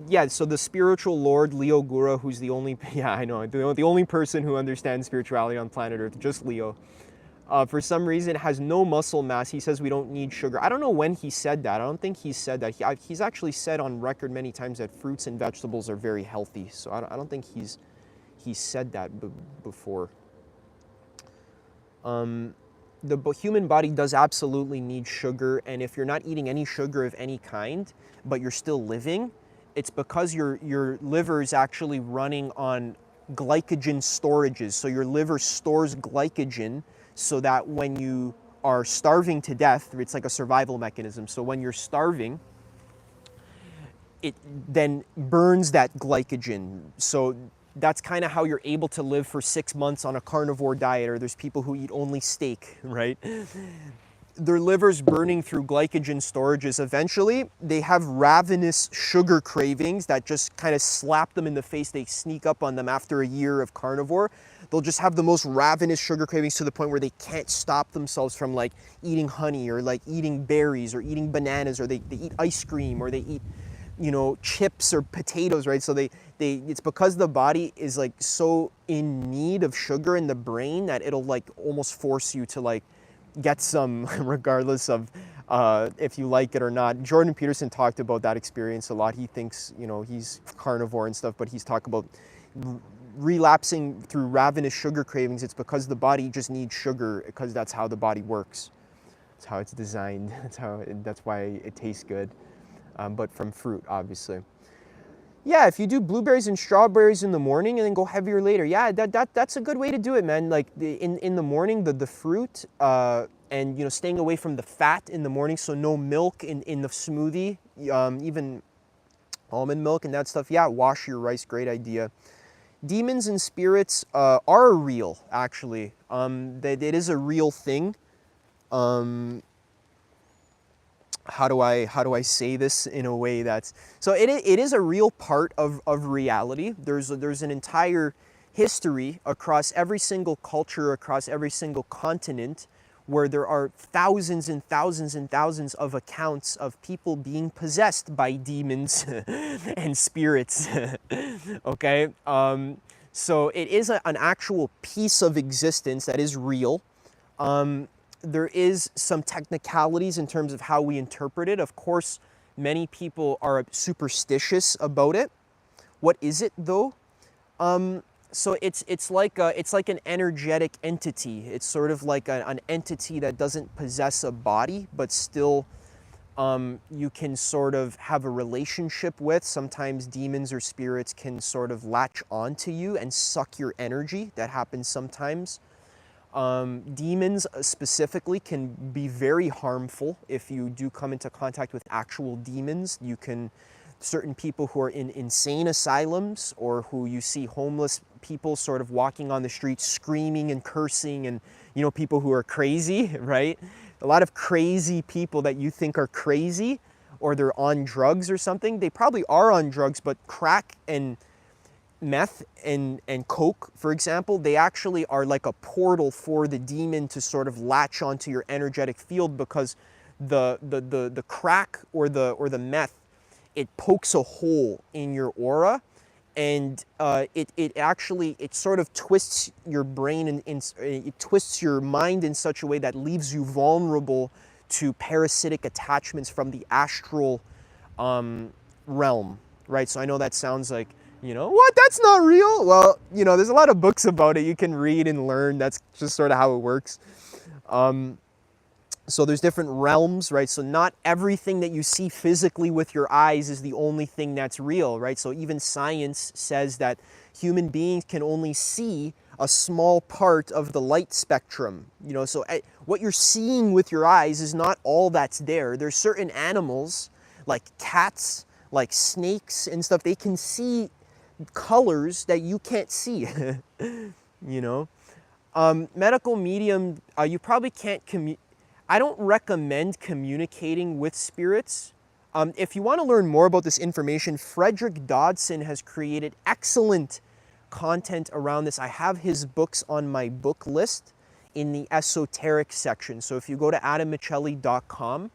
A: yeah. So the spiritual lord Leo Gura, who's the only the only person who understands spirituality on planet Earth, just Leo. For some reason has no muscle mass. He says we don't need sugar. I don't know when he said that. I don't think he said that. He's actually said on record many times that fruits and vegetables are very healthy. So I don't think he's said that before. The human body does absolutely need sugar, and if you're not eating any sugar of any kind, but you're still living, it's because your liver is actually running on glycogen storages. So your liver stores glycogen so that when you are starving to death, it's like a survival mechanism. So when you're starving, it then burns that glycogen. So that's kind of how you're able to live for 6 months on a carnivore diet, or there's people who eat only steak, right? Their liver's burning through glycogen storages. Eventually, they have ravenous sugar cravings that just kind of slap them in the face. They sneak up on them after a year of carnivore. They'll just have the most ravenous sugar cravings to the point where they can't stop themselves from like eating honey or like eating berries or eating bananas, or they eat ice cream, or they eat, you know, chips or potatoes, right? So it's because the body is like so in need of sugar in the brain that it'll like almost force you to like get some regardless of if you like it or not. Jordan Peterson talked about that experience a lot. He thinks, you know, he's carnivore and stuff, but he's talked about relapsing through ravenous sugar cravings. It's because the body just needs sugar, because that's how the body works. That's how it's designed. That's why it tastes good. But from fruit, obviously. Yeah, if you do blueberries and strawberries in the morning and then go heavier later, yeah, that's a good way to do it, man. Like in the morning, the fruit and, you know, staying away from the fat in the morning, so no milk in the smoothie, even almond milk and that stuff. Yeah, wash your rice, great idea. Demons and spirits are real, actually. It is a real thing. How do I say this in a way that's, so it is a real part of reality. There's an entire history across every single culture, across every single continent, where there are thousands and thousands and thousands of accounts of people being possessed by demons and spirits. Okay, so it is an actual piece of existence that is real. There is some technicalities in terms of how we interpret it. Of course, many people are superstitious about it. What is it though? So it's like an energetic entity. It's sort of like an entity that doesn't possess a body, but still you can sort of have a relationship with. Sometimes demons or spirits can sort of latch onto you and suck your energy. That happens sometimes. Demons specifically can be very harmful if you do come into contact with actual demons. Certain people who are in insane asylums, or who you see homeless people sort of walking on the street screaming and cursing, and people who are crazy, right? A lot of crazy people that you think are crazy, or they're on drugs or something, they probably are on drugs, but crack and meth and coke, for example, they actually are like a portal for the demon to sort of latch onto your energetic field, because the crack or the meth, it pokes a hole in your aura, and it sort of twists your brain and it twists your mind in such a way that leaves you vulnerable to parasitic attachments from the astral realm, right? So I know that sounds like, what, that's not real. Well, there's a lot of books about it you can read and learn. That's just sort of how it works. So there's different realms, right? So not everything that you see physically with your eyes is the only thing that's real, right? So even science says that human beings can only see a small part of the light spectrum. So what you're seeing with your eyes is not all that's there. There's certain animals, like cats, like snakes and stuff, they can see colors that you can't see. Medical medium, you probably can't I don't recommend communicating with spirits. If you want to learn more about this information, Frederick Dodson has created excellent content around this. I have his books on my book list in the esoteric section. So if you go to adammiceli.com,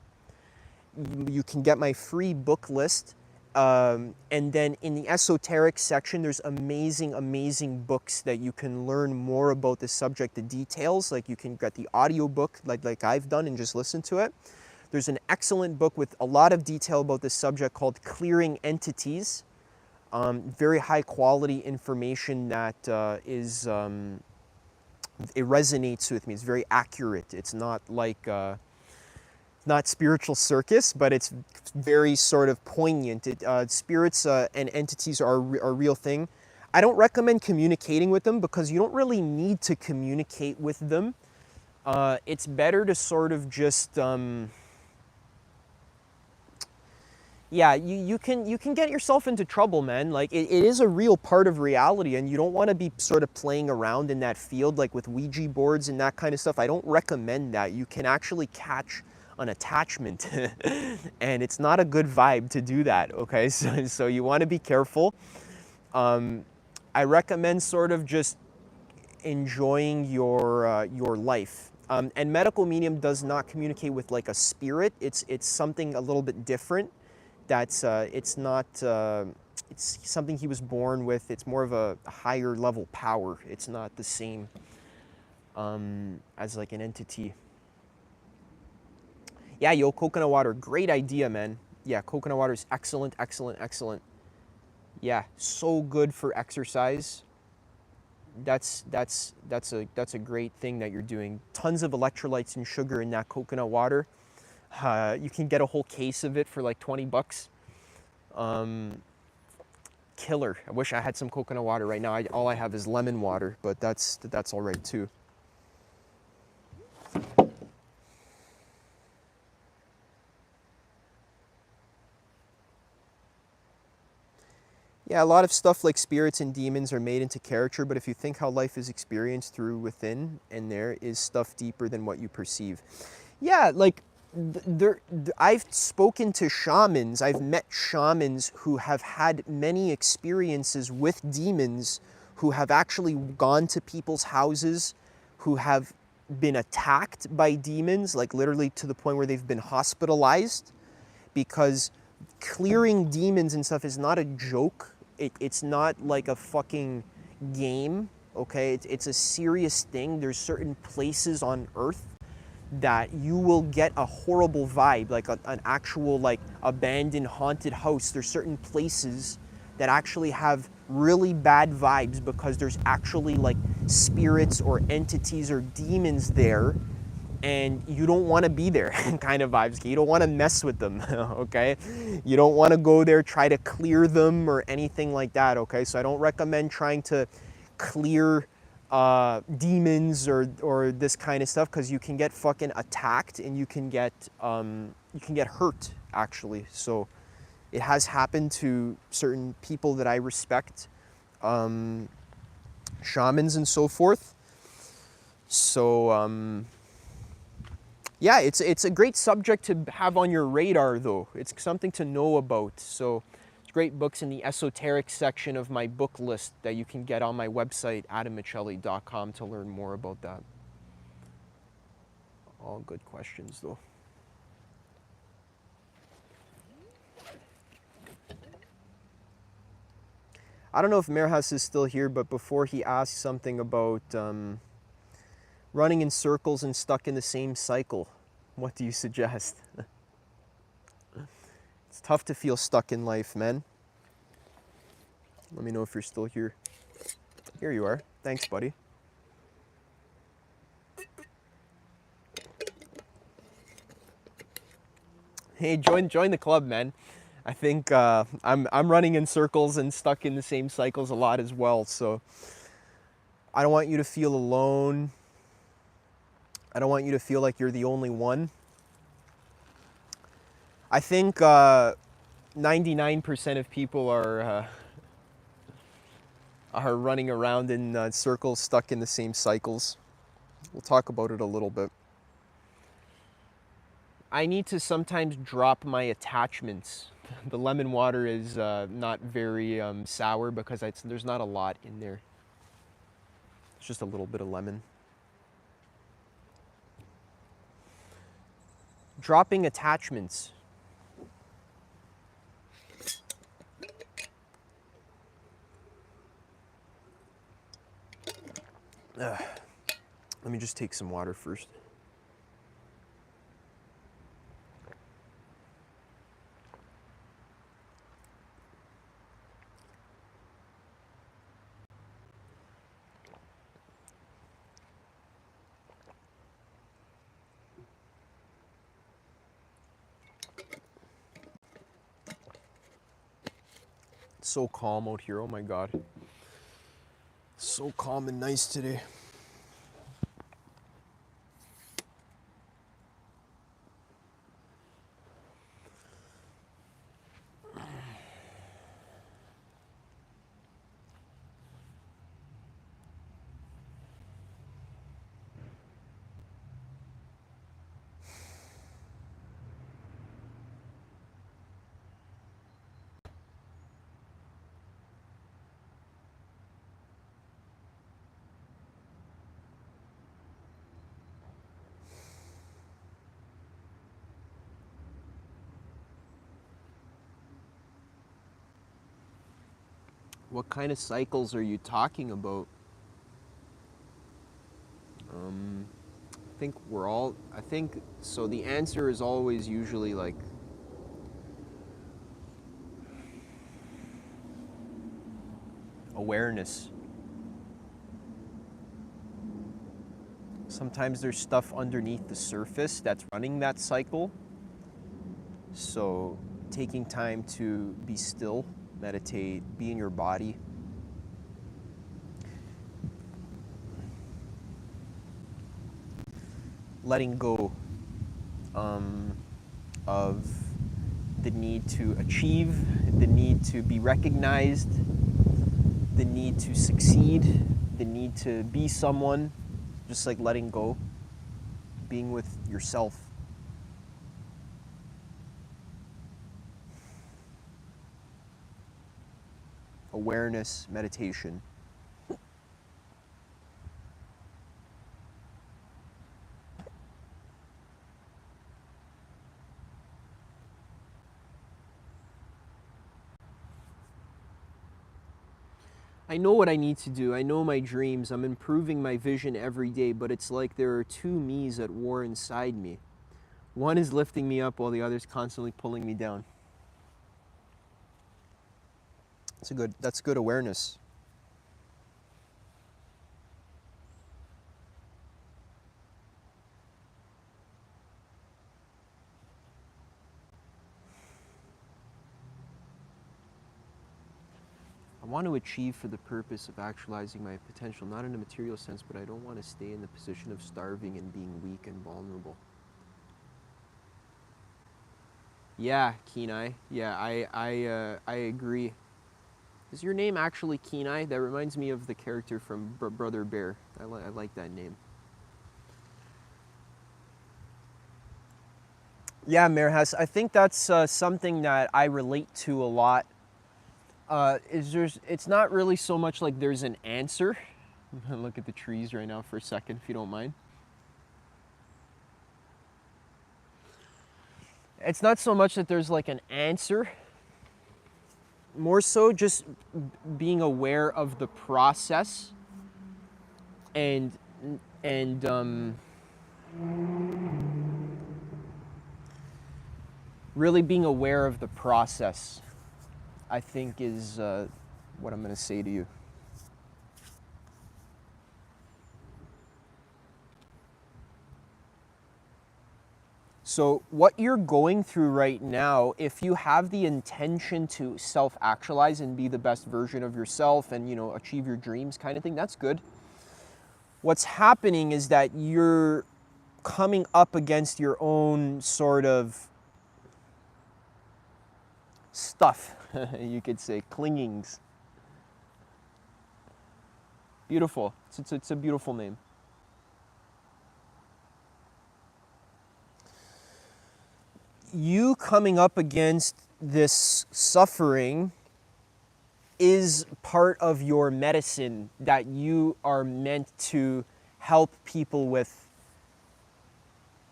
A: you can get my free book list. And then in the esoteric section, there's amazing, amazing books that you can learn more about the subject, the details. Like you can get the audio book like I've done and just listen to it. There's an excellent book with a lot of detail about this subject called Clearing Entities. Very high quality information that it resonates with me. It's very accurate. It's not like not spiritual circus, but it's very sort of poignant. Spirits and entities are a real thing. I don't recommend communicating with them because you don't really need to communicate with them. It's better to sort of just, yeah, you can get yourself into trouble, man. Like it is a real part of reality, and you don't want to be sort of playing around in that field, like with Ouija boards and that kind of stuff. I don't recommend that. You can actually catch an attachment and it's not a good vibe to do that, okay? So you want to be careful. I recommend sort of just enjoying your life. And medical medium does not communicate with like a spirit. It's something a little bit different. That's it's not it's something he was born with. It's more of a higher level power. It's not the same as like an entity. Yeah, yo, coconut water, great idea, man. Yeah, coconut water is excellent, excellent, excellent. Yeah, so good for exercise. That's a great thing that you're doing. Tons of electrolytes and sugar in that coconut water. You can get a whole case of it for like 20 bucks. Killer. I wish I had some coconut water right now. All I have is lemon water, but that's all right too. Yeah, a lot of stuff like spirits and demons are made into character, but if you think how life is experienced through within, and there is stuff deeper than what you perceive. Yeah, like I've spoken to shamans, I've met shamans who have had many experiences with demons, who have actually gone to people's houses, who have been attacked by demons, like literally to the point where they've been hospitalized, because clearing demons and stuff is not a joke. It's not like a fucking game, okay? It's a serious thing. There's certain places on Earth that you will get a horrible vibe, like an actual like abandoned haunted house. There's certain places that actually have really bad vibes because there's actually like spirits or entities or demons there, and you don't want to be there kind of vibes. You don't want to mess with them, okay? You don't want to go there, try to clear them or anything like that, okay? So I don't recommend trying to clear demons or this kind of stuff, because you can get fucking attacked and you can get hurt, actually. So it has happened to certain people that I respect. shamans and so forth. So yeah, it's a great subject to have on your radar, though. It's something to know about. So it's great books in the esoteric section of my book list that you can get on my website, adammiceli.com, to learn more about that. All good questions, though. I don't know if Merhas is still here, but before he asked something about running in circles and stuck in the same cycle, what do you suggest? It's tough to feel stuck in life, man. Let me know if you're still here. Here you are. Thanks, buddy. Hey, join the club, man. I think I'm running in circles and stuck in the same cycles a lot as well. So I don't want you to feel alone. I don't want you to feel like you're the only one. I think 99% of people are running around in circles, stuck in the same cycles. We'll talk about it a little bit. I need to sometimes drop my attachments. The lemon water is not very sour because there's not a lot in there. It's just a little bit of lemon. Dropping attachments. Let me just take some water first. It's so calm out here, oh my God. So calm and nice today. What kind of cycles are you talking about? I think, so the answer is always usually like awareness. Sometimes there's stuff underneath the surface that's running that cycle. So taking time to be still, meditate, be in your body. Letting go of the need to achieve, the need to be recognized, the need to succeed, the need to be someone, just like letting go, being with yourself. Awareness, meditation. I know what I need to do. I know my dreams. I'm improving my vision every day, but it's like there are two me's at war inside me. One is lifting me up while the other's constantly pulling me down. That's good awareness. I want to achieve for the purpose of actualizing my potential, not in a material sense, but I don't want to stay in the position of starving and being weak and vulnerable. Yeah, Kenai. Yeah, I agree. Is your name actually Kenai? That reminds me of the character from Brother Bear. I like that name. Yeah, Merhas, I think that's something that I relate to a lot. It's not really so much like there's an answer. Look at the trees right now for a second, if you don't mind. It's not so much that there's like an answer, more so just being aware of the process and really being aware of the process, I think, is what I'm going to say to you. So what you're going through right now, if you have the intention to self-actualize and be the best version of yourself and, you know, achieve your dreams kind of thing, that's good. What's happening is that you're coming up against your own sort of stuff, you could say, clingings. Beautiful. It's a beautiful name. You coming up against this suffering is part of your medicine that you are meant to help people with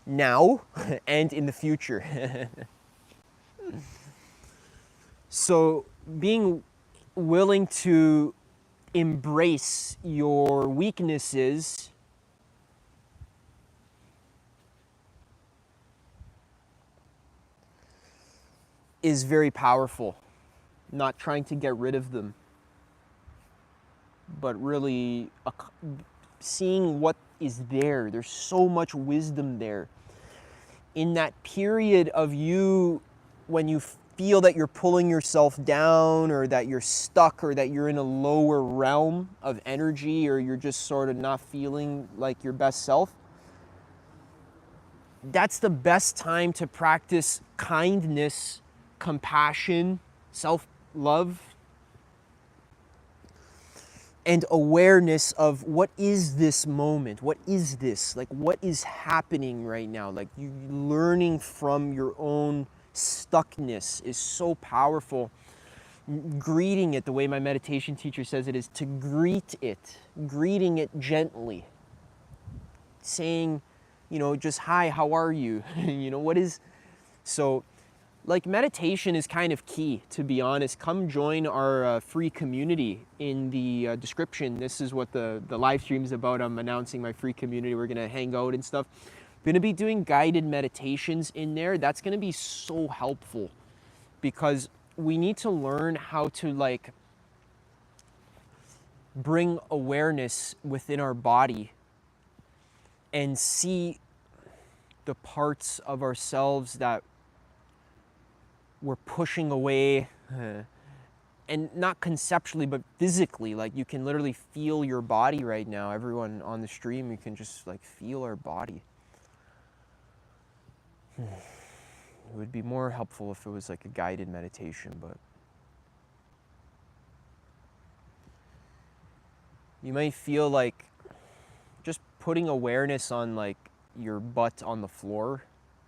A: now and in the future. So being willing to embrace your weaknesses is very powerful. Not trying to get rid of them, but really seeing what is there. There's so much wisdom there. In that period of you, when you feel that you're pulling yourself down or that you're stuck or that you're in a lower realm of energy or you're just sort of not feeling like your best self, that's the best time to practice kindness, compassion, self-love, and awareness of what is this moment? What is this? Like, what is happening right now? Like, you learning from your own stuckness is so powerful. Greeting it, the way my meditation teacher says it, is to greet it, greeting it gently. Saying, you know, just, hi, how are you? You know, what is, so, like, meditation is kind of key, to be honest. Come join our free community in the description. This is what the live stream is about. I'm announcing my free community. We're going to hang out and stuff. Going to be doing guided meditations in there. That's going to be so helpful because we need to learn how to, like, bring awareness within our body and see the parts of ourselves that we're pushing away, and not conceptually, but physically. Like, you can literally feel your body right now. Everyone on the stream, you can just, like, feel our body. It would be more helpful if it was like a guided meditation, but you might feel like just putting awareness on, like, your butt on the floor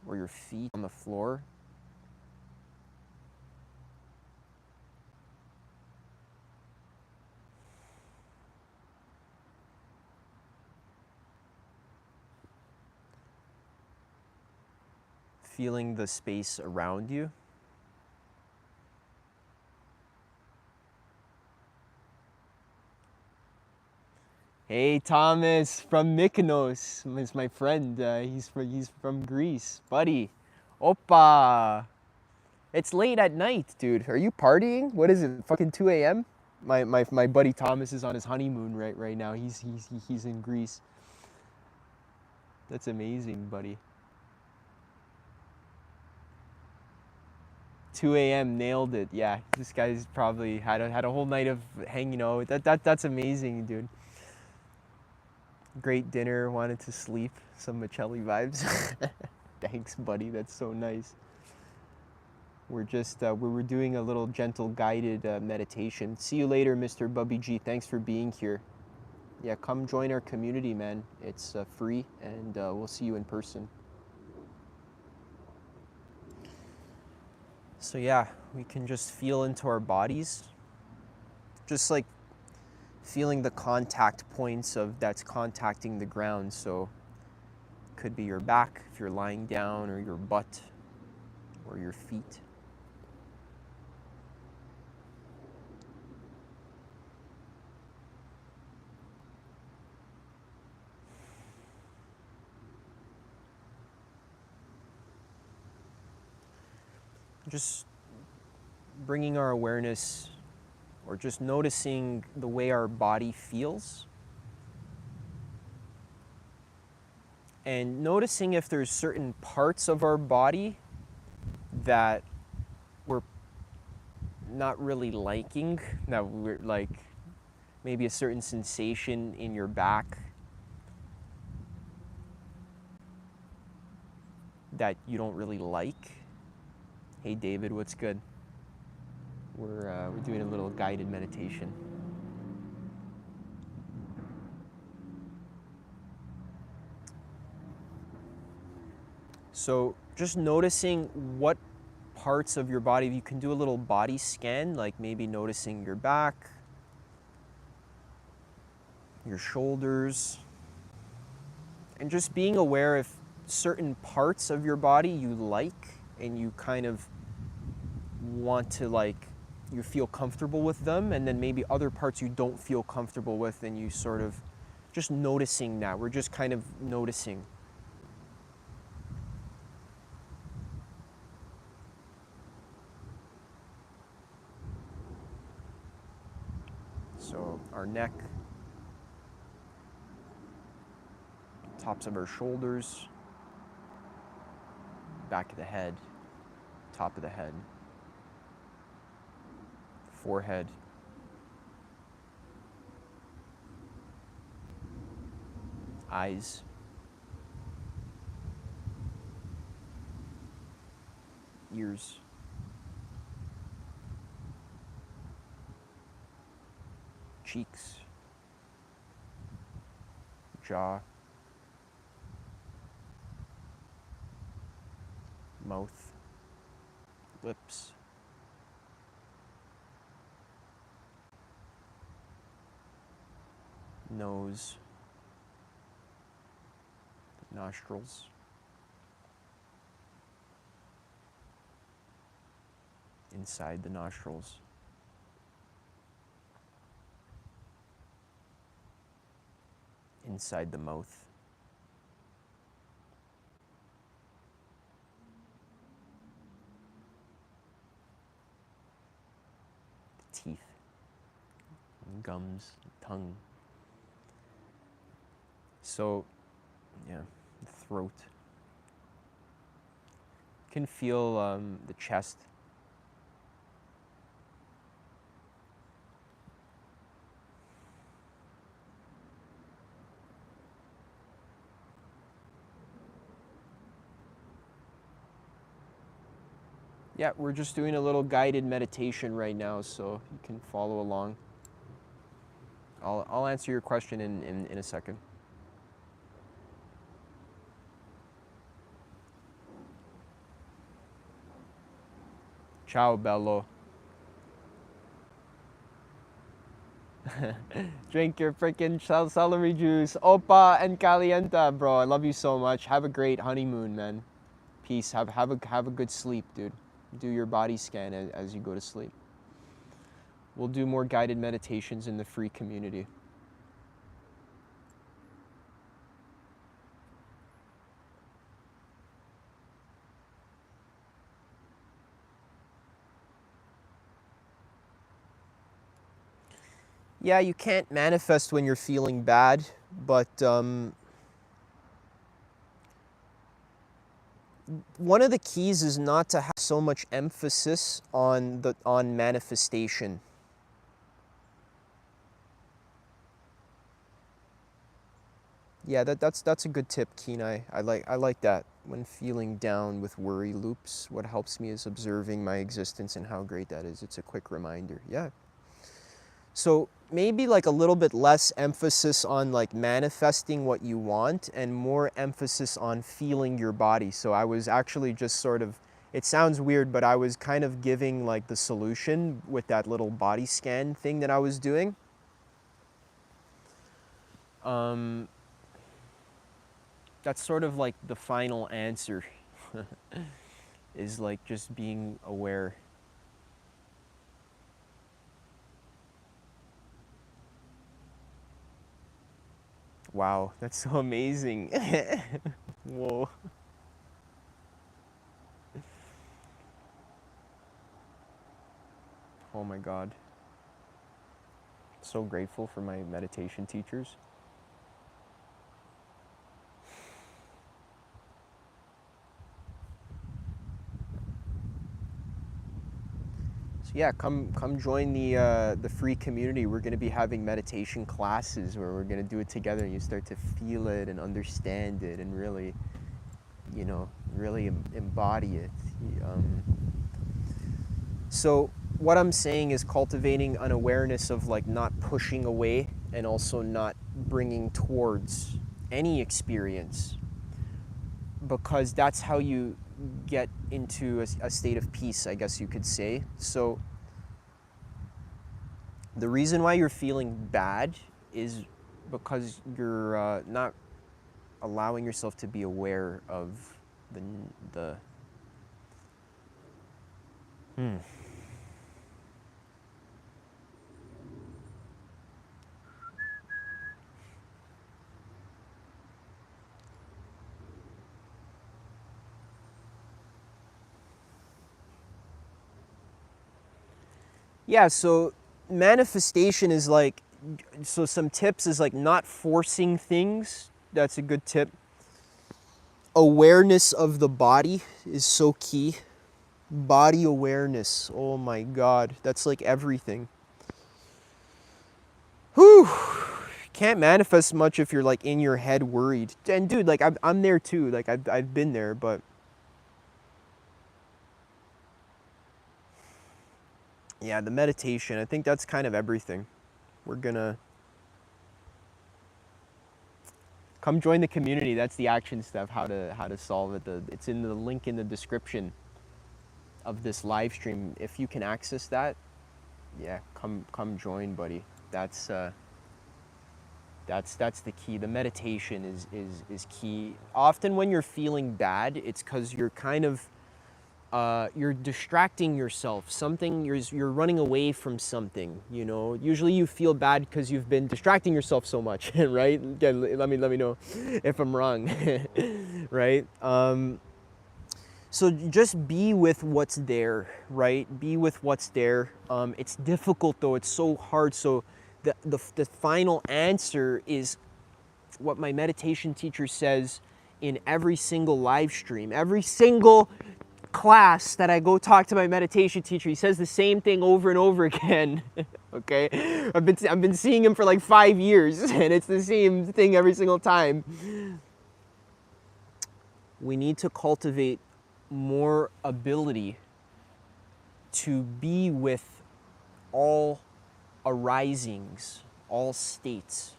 A: or your feet on the floor. Feeling the space around you. Hey, Thomas from Mykonos is my friend. He's from Greece, buddy. Opa! It's late at night, dude. Are you partying? What is it? Fucking 2 a.m. My buddy Thomas is on his honeymoon right now. He's in Greece. That's amazing, buddy. 2 a.m. nailed it. Yeah, this guy's probably had a whole night of hanging out. That's amazing, dude. Great dinner. Wanted to sleep. Some Miceli vibes. Thanks, buddy. That's so nice. We're just, we were doing a little gentle guided meditation. See you later, Mr. Bubby G. Thanks for being here. Yeah, come join our community, man. It's free, and we'll see you in person. So yeah, we can just feel into our bodies, just like feeling the contact points of that's contacting the ground. So it could be your back if you're lying down, or your butt, or your feet. Just bringing our awareness, or just noticing the way our body feels, and noticing if there's certain parts of our body that we're not really liking, that we're like, maybe a certain sensation in your back that you don't really like. Hey David, what's good? We're doing a little guided meditation. So just noticing what parts of your body, you can do a little body scan, like maybe noticing your back, your shoulders, and just being aware if certain parts of your body you like and you kind of want to, like, you feel comfortable with them, and then maybe other parts you don't feel comfortable with, and you sort of just noticing that. We're just kind of noticing. So our neck, tops of our shoulders, back of the head, top of the head, forehead, eyes, ears, cheeks, jaw, mouth, lips, nose, nostrils, inside the nostrils, inside the mouth, teeth, gums, tongue. So, yeah, the throat. You can feel the chest. Yeah, we're just doing a little guided meditation right now, so you can follow along. I'll answer your question in a second. Ciao, bello. Drink your freaking celery juice. Opa and calienta, bro. I love you so much. Have a great honeymoon, man. Peace. Have a good sleep, dude. Do your body scan as you go to sleep. We'll do more guided meditations in the free community. Yeah, you can't manifest when you're feeling bad, but one of the keys is not to have so much emphasis on manifestation. Yeah, that's a good tip, Kenai. I like that. When feeling down with worry loops, what helps me is observing my existence and how great that is. It's a quick reminder. Yeah. So maybe like a little bit less emphasis on like manifesting what you want and more emphasis on feeling your body. So I was actually just sort of, it sounds weird, but I was kind of giving like the solution with that little body scan thing that I was doing. That's sort of like the final answer is like just being aware. Wow, that's so amazing. Whoa. Oh my God. So grateful for my meditation teachers. So yeah, come join the free community. We're going to be having meditation classes where we're going to do it together, and you start to feel it and understand it, and really, really embody it. So what I'm saying is cultivating an awareness of like not pushing away and also not bringing towards any experience, because that's how you get into a state of peace, I guess you could say. So the reason why you're feeling bad is because you're not allowing yourself to be aware of the Yeah, so manifestation is like, so some tips is like not forcing things. That's a good tip. Awareness of the body is so key. Body awareness. Oh my God. That's like everything. Whew. Can't manifest much if you're like in your head worried. And dude, like I'm there too. Like I've been there, but yeah, the meditation, I think that's kind of everything. We're gonna come join the community. That's the action stuff, how to solve it. It's in the link in the description of this live stream. If you can access that, yeah, come join, buddy. That's the key. The meditation is key. Often when you're feeling bad, it's because you're kind of you're distracting yourself. Something you're running away from something. Usually you feel bad because you've been distracting yourself so much, right? Again, let me know if I'm wrong, right? So just be with what's there, right? Be with what's there. It's difficult though. It's so hard. So the final answer is what my meditation teacher says in every single live stream, every single class that I go talk to my meditation teacher. He says the same thing over and over again. Okay, I've been seeing him for like 5 years, and it's the same thing every single time. We need to cultivate more ability to be with all arisings, all states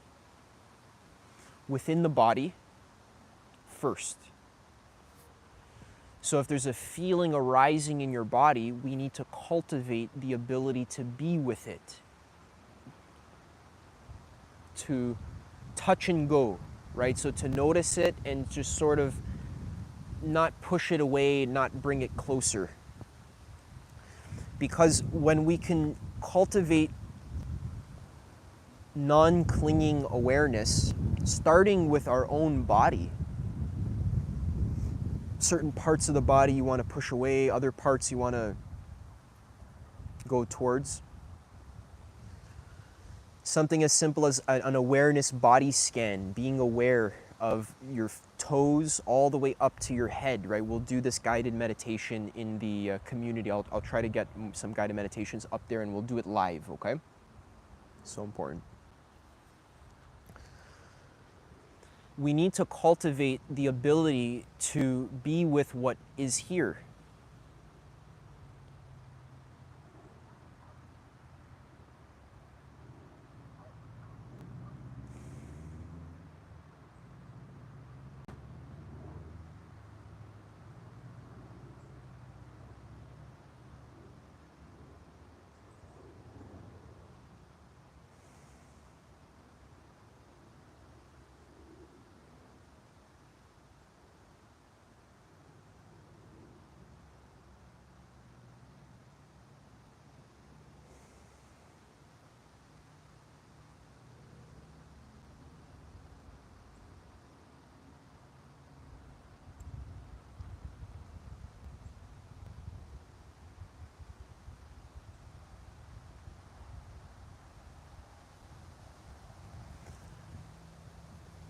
A: within the body first. So if there's a feeling arising in your body, we need to cultivate the ability to be with it, to touch and go, right? So to notice it and just sort of not push it away, not bring it closer. Because when we can cultivate non-clinging awareness, starting with our own body, certain parts of the body you want to push away, other parts you want to go towards. Something as simple as an awareness body scan, being aware of your toes all the way up to your head, right? We'll do this guided meditation in the community. I'll try to get some guided meditations up there, and we'll do it live, okay? So important. we need to cultivate the ability to be with what is here.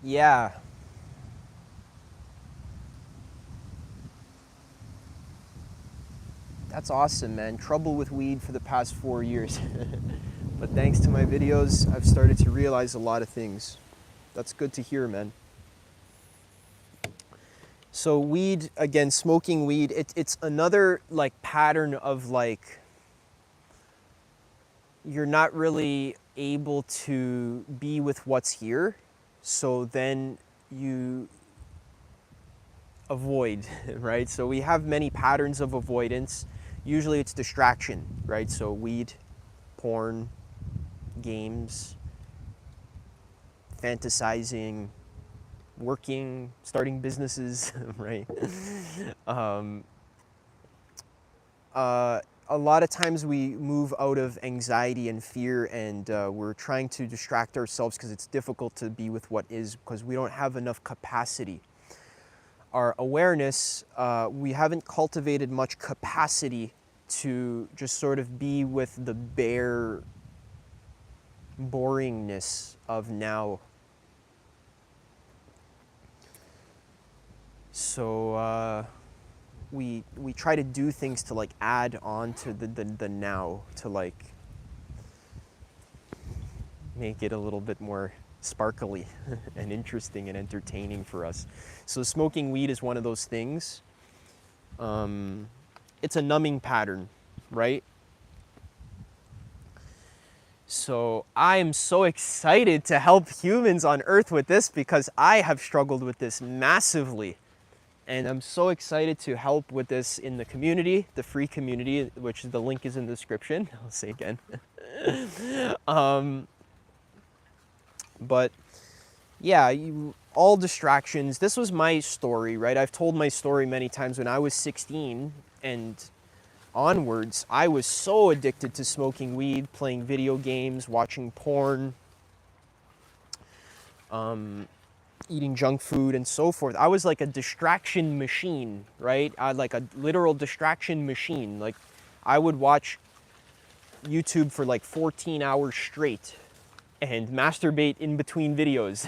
A: Yeah. That's awesome, man. Trouble with weed for the past 4 years. But thanks to my videos, I've started to realize a lot of things. That's good to hear, man. So weed, again, smoking weed, it's another like pattern of like, you're not really able to be with what's here. So then you avoid, right? So we have many patterns of avoidance. Usually it's distraction, right? So weed, porn, games, fantasizing, working, starting businesses, right? A lot of times we move out of anxiety and fear, and we're trying to distract ourselves because it's difficult to be with what is, because we don't have enough capacity. Our awareness, we haven't cultivated much capacity to just sort of be with the bare boringness of now. So we try to do things to like add on to the now, to like make it a little bit more sparkly and interesting and entertaining for us. So smoking weed is one of those things. It's a numbing pattern, right? So I am so excited to help humans on Earth with this, because I have struggled with this massively. And I'm so excited to help with this in the community, the free community, which the link is in the description. I'll say again. But yeah, all distractions. This was my story, right? I've told my story many times. When I was 16 and onwards, I was so addicted to smoking weed, playing video games, watching porn, eating junk food and so forth. I was like a distraction machine, right? Like a literal distraction machine. Like I would watch YouTube for like 14 hours straight and masturbate in between videos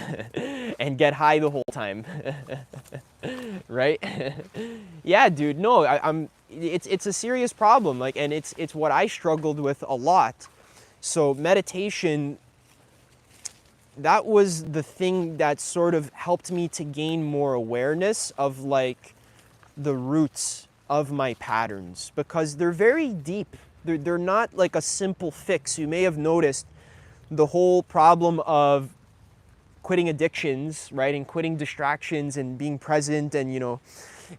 A: and get high the whole time. Right? Yeah, dude, no, it's a serious problem. Like, and it's what I struggled with a lot. So meditation, that was the thing that sort of helped me to gain more awareness of like the roots of my patterns, because they're very deep. They're not like a simple fix. You may have noticed the whole problem of quitting addictions, right, and quitting distractions and being present, and you know,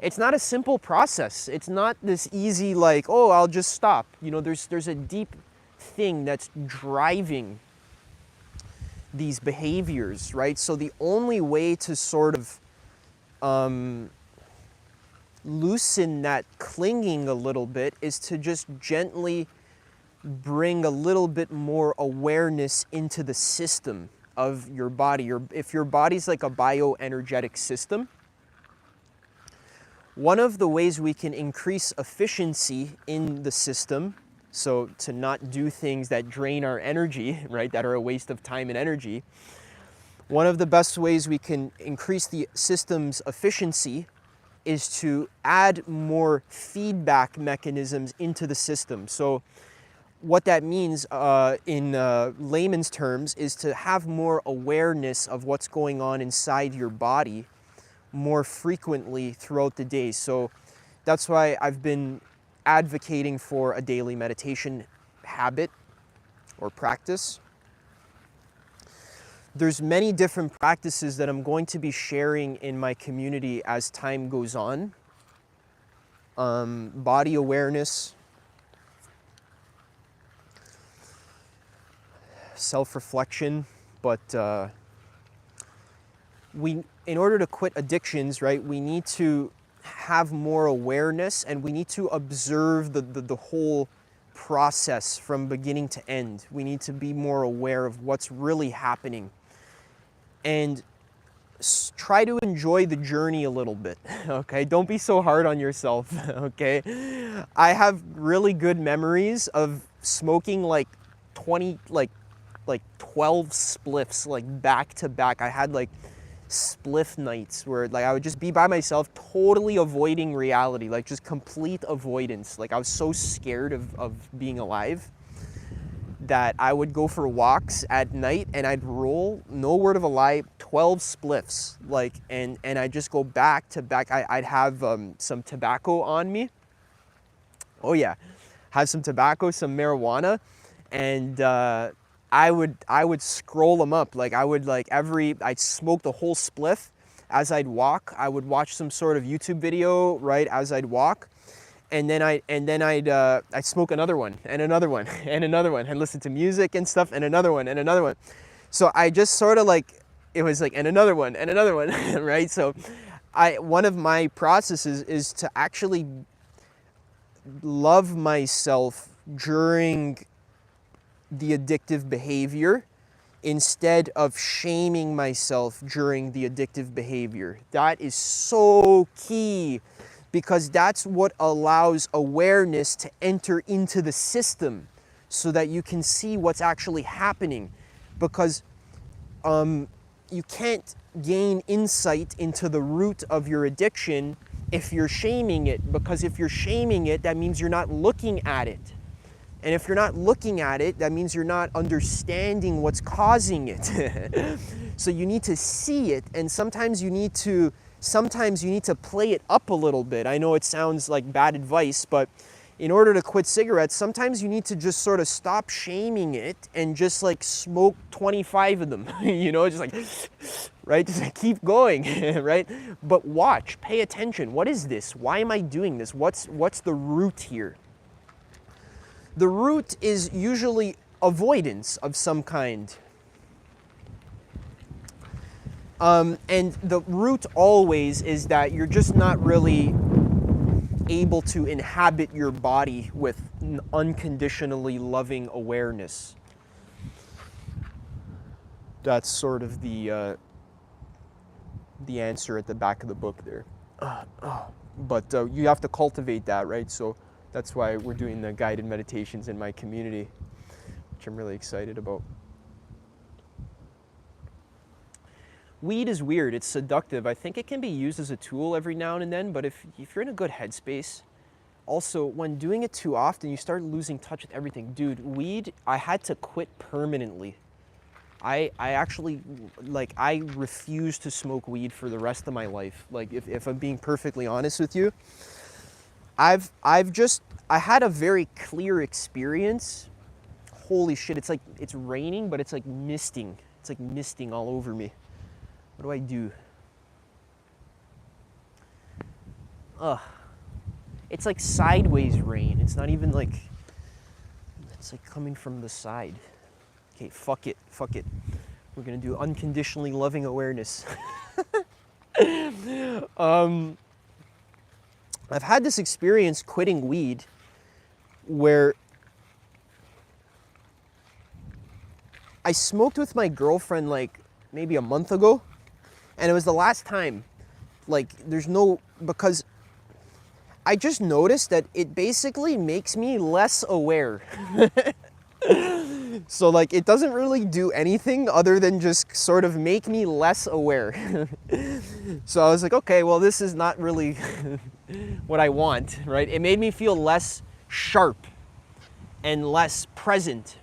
A: it's not a simple process. It's not this easy like, oh, I'll just stop. You know, there's a deep thing that's driving these behaviors, right? So the only way to sort of loosen that clinging a little bit is to just gently bring a little bit more awareness into the system of your body. If your body's like a bioenergetic system, one of the ways we can increase efficiency in the system, so to not do things that drain our energy, right, that are a waste of time and energy, one of the best ways we can increase the system's efficiency is to add more feedback mechanisms into the system. So What that means in layman's terms is to have more awareness of what's going on inside your body more frequently throughout the day. So that's why I've been advocating for a daily meditation habit or practice. There's many different practices that I'm going to be sharing in my community as time goes on. Body awareness, self-reflection, but in order to quit addictions, right, we need to have more awareness, and we need to observe the whole process from beginning to end. We need to be more aware of what's really happening, and try to enjoy the journey a little bit, okay? Don't be so hard on yourself, okay? I have really good memories of smoking like 12 spliffs, like back to back. I had like spliff nights where like I would just be by myself, totally avoiding reality, like just complete avoidance. Like I was so scared of being alive that I would go for walks at night and I'd roll, no word of a lie, 12 spliffs, like, and I'd just go back to back. I'd have some tobacco on me. Oh yeah, have some tobacco, some marijuana, and I would scroll them up. Like I'd smoke the whole spliff as I'd walk. I would watch some sort of YouTube video, right, as I'd walk. And then I'd smoke another one and another one and another one and listen to music and stuff and another one and another one. So I just sort of like, it was like, and another one, right? So one of my processes is to actually love myself during the addictive behavior instead of shaming myself during the addictive behavior. That is so key, because that's what allows awareness to enter into the system so that you can see what's actually happening. Because you can't gain insight into the root of your addiction if you're shaming it, because if you're shaming it, that means you're not looking at it. And if you're not looking at it, that means you're not understanding what's causing it. So you need to see it, and sometimes you need to play it up a little bit. I know it sounds like bad advice, but in order to quit cigarettes, sometimes you need to just sort of stop shaming it and just like smoke 25 of them, you know, just like, right? Just like keep going, right? But watch, pay attention. What is this? Why am I doing this? What's the root here? The root is usually avoidance of some kind. And the root always is that you're just not really able to inhabit your body with unconditionally loving awareness. That's sort of the answer at the back of the book there. But you have to cultivate that, right? So that's why we're doing the guided meditations in my community, which I'm really excited about. Weed is weird. It's seductive. I think it can be used as a tool every now and then, but if you're in a good headspace, also when doing it too often, you start losing touch with everything. Dude, weed, I had to quit permanently. I actually, like, I refuse to smoke weed for the rest of my life. Like, if I'm being perfectly honest with you, I had a very clear experience. Holy shit, it's like, it's raining, but it's like misting. It's like misting all over me. What do I do? It's like sideways rain. It's not even like, it's like coming from the side. Okay, fuck it. We're gonna do unconditionally loving awareness. I've had this experience quitting weed where I smoked with my girlfriend like maybe a month ago. And it was the last time, like, because I just noticed that it basically makes me less aware. So, like, it doesn't really do anything other than just sort of make me less aware. So I was like, okay, well, this is not really what I want, right? It made me feel less sharp. and less present.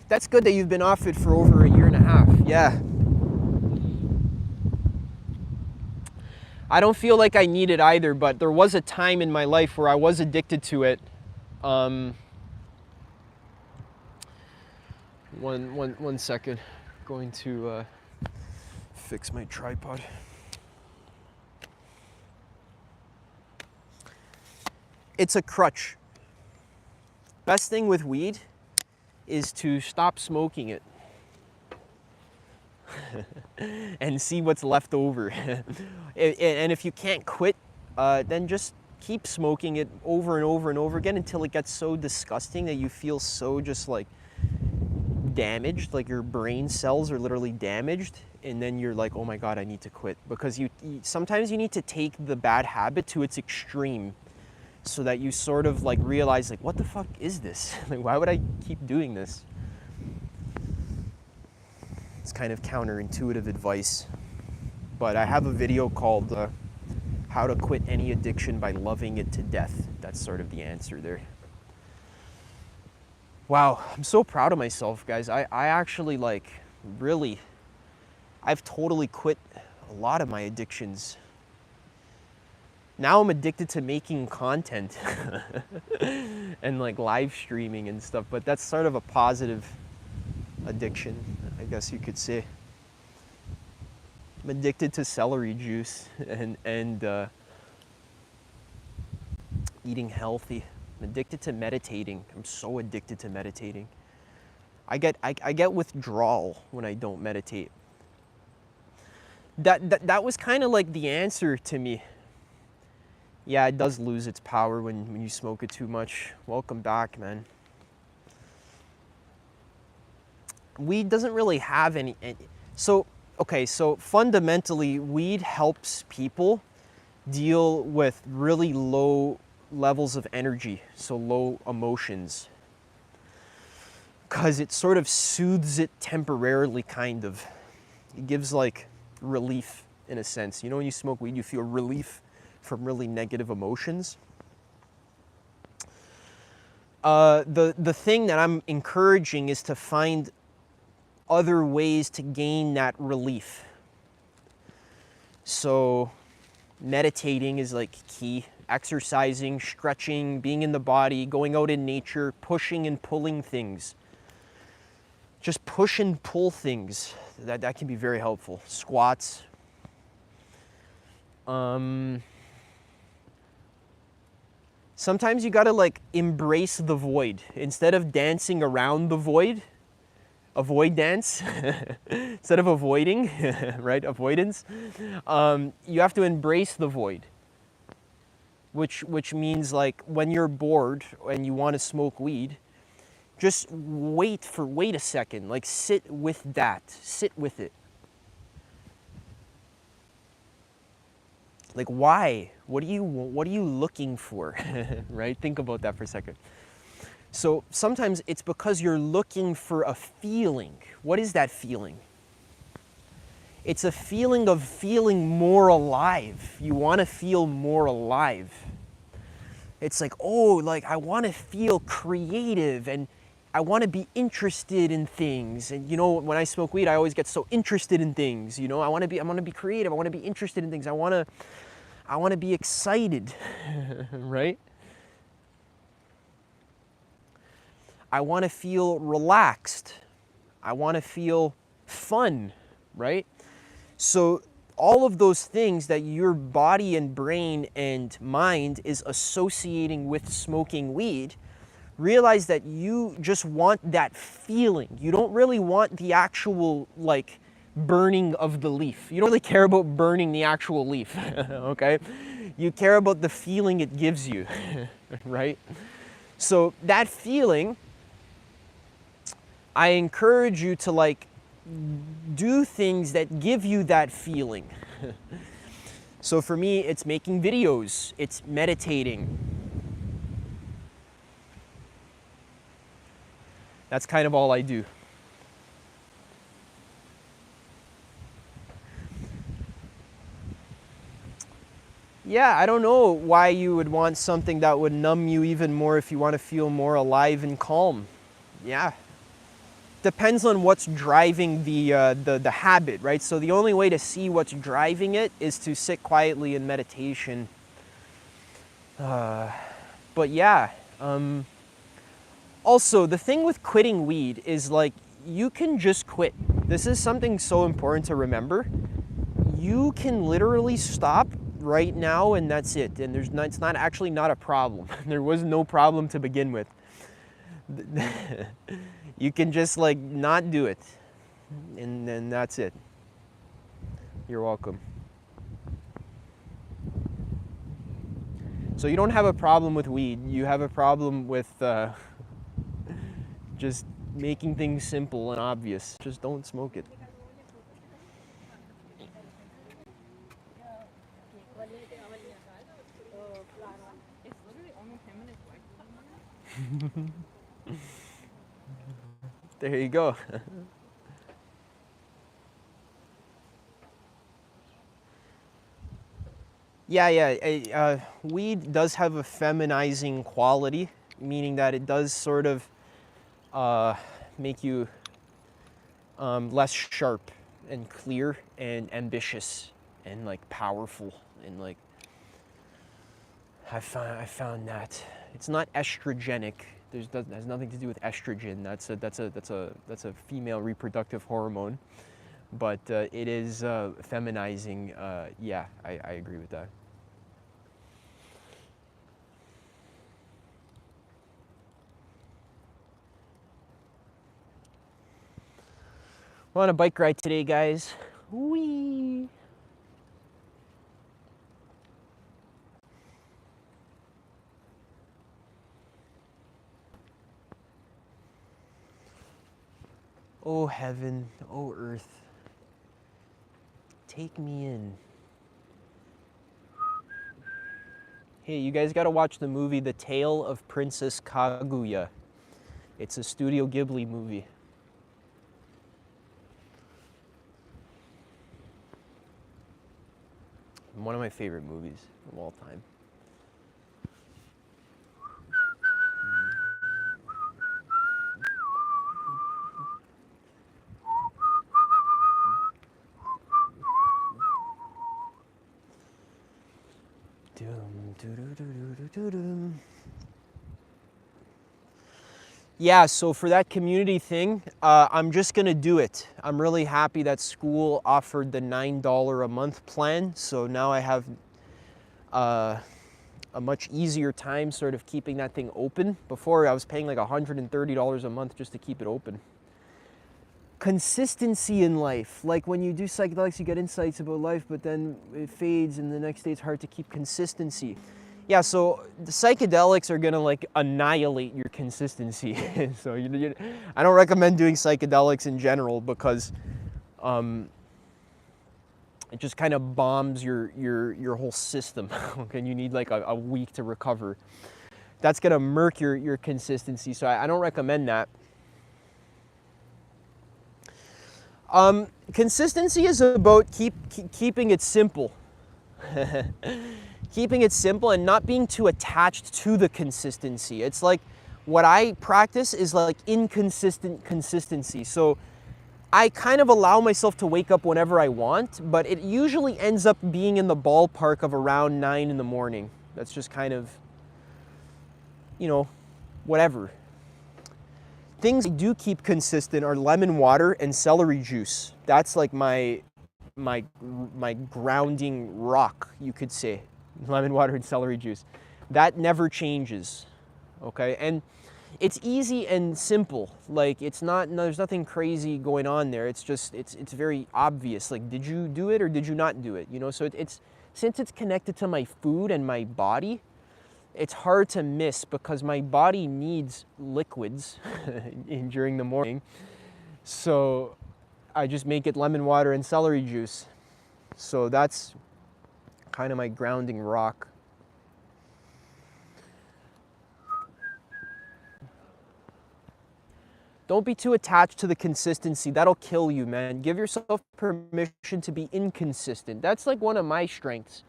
A: That's good that you've been off it for over a year and a half. Yeah. I don't feel like I need it either, but there was a time in my life where I was addicted to it. One second. Going to fix my tripod. It's a crutch. Best thing with weed is to stop smoking it and see what's left over. And if you can't quit, then just keep smoking it over and over and over again until it gets so disgusting that you feel so just like damaged, like your brain cells are literally damaged, and then you're like, oh my God, I need to quit. Because sometimes you need to take the bad habit to its extreme so that you sort of like realize like, what the fuck is this? Like, why would I keep doing this? It's kind of counterintuitive advice, but I have a video called How to Quit Any Addiction by Loving It to Death. That's sort of the answer there. Wow, I'm so proud of myself, guys. I actually like really, I've totally quit a lot of my addictions. Now I'm addicted to making content and like live streaming and stuff, but that's sort of a positive addiction, I guess you could say. I'm addicted to celery juice and eating healthy. I'm addicted to meditating. I'm so addicted to meditating. I get withdrawal when I don't meditate. That was kind of like the answer to me. Yeah, it does lose its power when you smoke it too much. Welcome back, man. Weed doesn't really have any so fundamentally, weed helps people deal with really low levels of energy, so low emotions, because it sort of soothes it temporarily, kind of. It gives like relief in a sense. You know, when you smoke weed, you feel relief from really negative emotions. The thing that I'm encouraging is to find other ways to gain that relief. So meditating is like key. Exercising, stretching, being in the body, going out in nature, pushing and pulling things. Just push and pull things. That can be very helpful. Squats. Sometimes you gotta like embrace the void. Instead of dancing around the void, avoid dance, instead of avoiding, right, avoidance, you have to embrace the void. Which means like when you're bored and you want to smoke weed, just wait a second, like sit with it. Like, why? What are you looking for? Right? Think about that for a second. So sometimes it's because you're looking for a feeling. What is that feeling? It's a feeling of feeling more alive. You want to feel more alive. It's like, oh, like I want to feel creative and I want to be interested in things. And you know, when I smoke weed, I always get so interested in things. You know, I want to be creative. I want to be interested in things. I want to be excited, right? I want to feel relaxed. I want to feel fun, right? So all of those things that your body and brain and mind is associating with smoking weed, realize that you just want that feeling. You don't really want the actual like burning of the leaf. You don't really care about burning the actual leaf, okay? You care about the feeling it gives you, right? So that feeling, I encourage you to like do things that give you that feeling. So for me, it's making videos, it's meditating. That's kind of all I do. Yeah, I don't know why you would want something that would numb you even more if you want to feel more alive and calm. Yeah. Depends on what's driving the habit, right? So the only way to see what's driving it is to sit quietly in meditation. But yeah, also the thing with quitting weed is like you can just quit. This is something so important to remember. You can literally stop right now and that's it. And it's not actually not a problem. There was no problem to begin with. You can just like not do it, and then that's it. You're welcome. So you don't have a problem with weed. You have a problem with just making things simple and obvious. Just don't smoke it. There you go. Yeah. Weed does have a feminizing quality, meaning that it does sort of make you less sharp and clear and ambitious and like powerful and like I found that it's not estrogenic. Has nothing to do with estrogen. That's a female reproductive hormone, but it is feminizing. Yeah, I agree with that. We're on a bike ride today, guys. Whee! Oh heaven, oh earth, take me in. Hey, you guys gotta watch the movie The Tale of Princess Kaguya. It's a Studio Ghibli movie. One of my favorite movies of all time. Yeah, so for that community thing, I'm just gonna do it. I'm really happy that school offered the $9 a month plan, so now I have a much easier time sort of keeping that thing open. Before I was paying like $130 a month just to keep it open. Consistency in life, like when you do psychedelics you get insights about life, but then it fades and the next day it's hard to keep consistency. Yeah, so the psychedelics are gonna like annihilate your consistency. So I don't recommend doing psychedelics in general because it just kind of bombs your whole system. Okay, you need like a week to recover. That's gonna murk your consistency, so I don't recommend that. Consistency is about keeping it simple. Keeping it simple and not being too attached to the consistency. It's like what I practice is like inconsistent consistency. So I kind of allow myself to wake up whenever I want, but it usually ends up being in the ballpark of around 9 in the morning. That's just kind of, you know, whatever. Things I do keep consistent are lemon water and celery juice. That's like my grounding rock, you could say. Lemon water and celery juice. That never changes, okay? And it's easy and simple. Like it's not, no, there's nothing crazy going on there. It's just, it's very obvious. Like, did you do it or did you not do it? You know, so since it's connected to my food and my body, it's hard to miss because my body needs liquids during the morning. So I just make it lemon water and celery juice. So that's kind of my grounding rock. Don't be too attached to the consistency. That'll kill you, man. Give yourself permission to be inconsistent. That's like one of my strengths.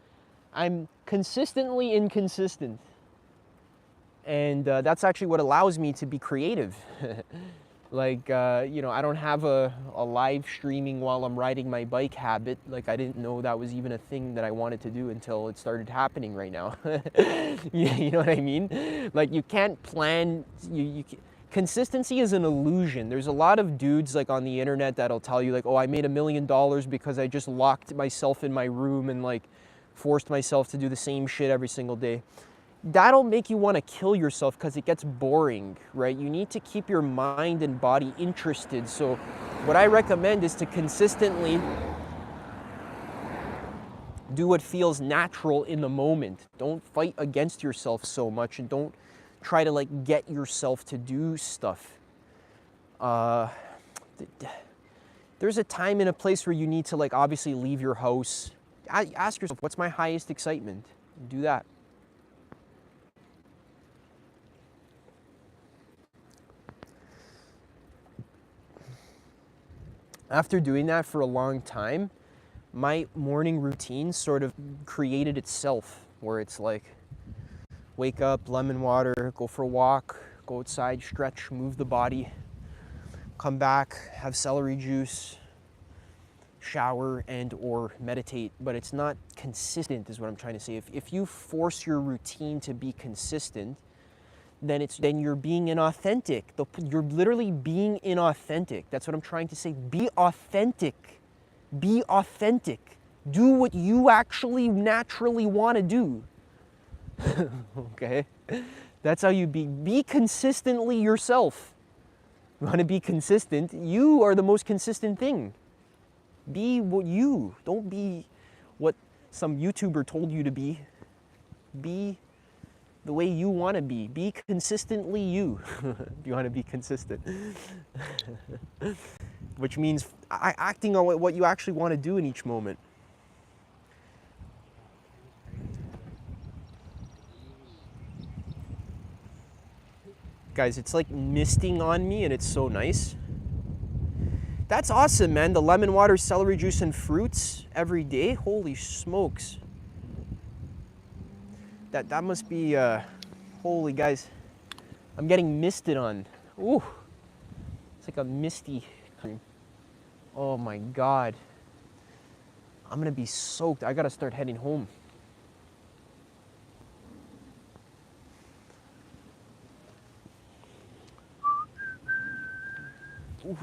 A: I'm consistently inconsistent. And that's actually what allows me to be creative. Like, you know, I don't have a live streaming while I'm riding my bike habit. Like, I didn't know that was even a thing that I wanted to do until it started happening right now. You know what I mean? Like, you can't plan, consistency is an illusion. There's a lot of dudes like on the internet that'll tell you like, oh, I made $1 million because I just locked myself in my room and like forced myself to do the same shit every single day. That'll make you want to kill yourself because it gets boring, right? You need to keep your mind and body interested. So what I recommend is to consistently do what feels natural in the moment. Don't fight against yourself so much, and don't try to like get yourself to do stuff. There's a time and a place where you need to like obviously leave your house. Ask yourself, what's my highest excitement? Do that. After doing that for a long time, my morning routine sort of created itself, where it's like wake up, lemon water, go for a walk, go outside, stretch, move the body, come back, have celery juice, shower and or meditate. But it's not consistent is what I'm trying to say. If you force your routine to be consistent, then you're being inauthentic. You're literally being inauthentic. That's what I'm trying to say. Be authentic. Be authentic. Do what you actually naturally want to do. Okay? That's how you be consistently yourself. You want to be consistent? You are the most consistent thing. Be what you. Don't be what some YouTuber told you to be. Be the way you want to be. Be consistently you. If you want to be consistent. Which means acting on what you actually want to do in each moment. Guys, it's like misting on me and it's so nice. That's awesome, man. The lemon water, celery juice, and fruits every day. Holy smokes. That must be, holy guys, I'm getting misted on. Ooh, it's like a misty cream. Oh my God. I'm gonna be soaked. I gotta start heading home. Ooh.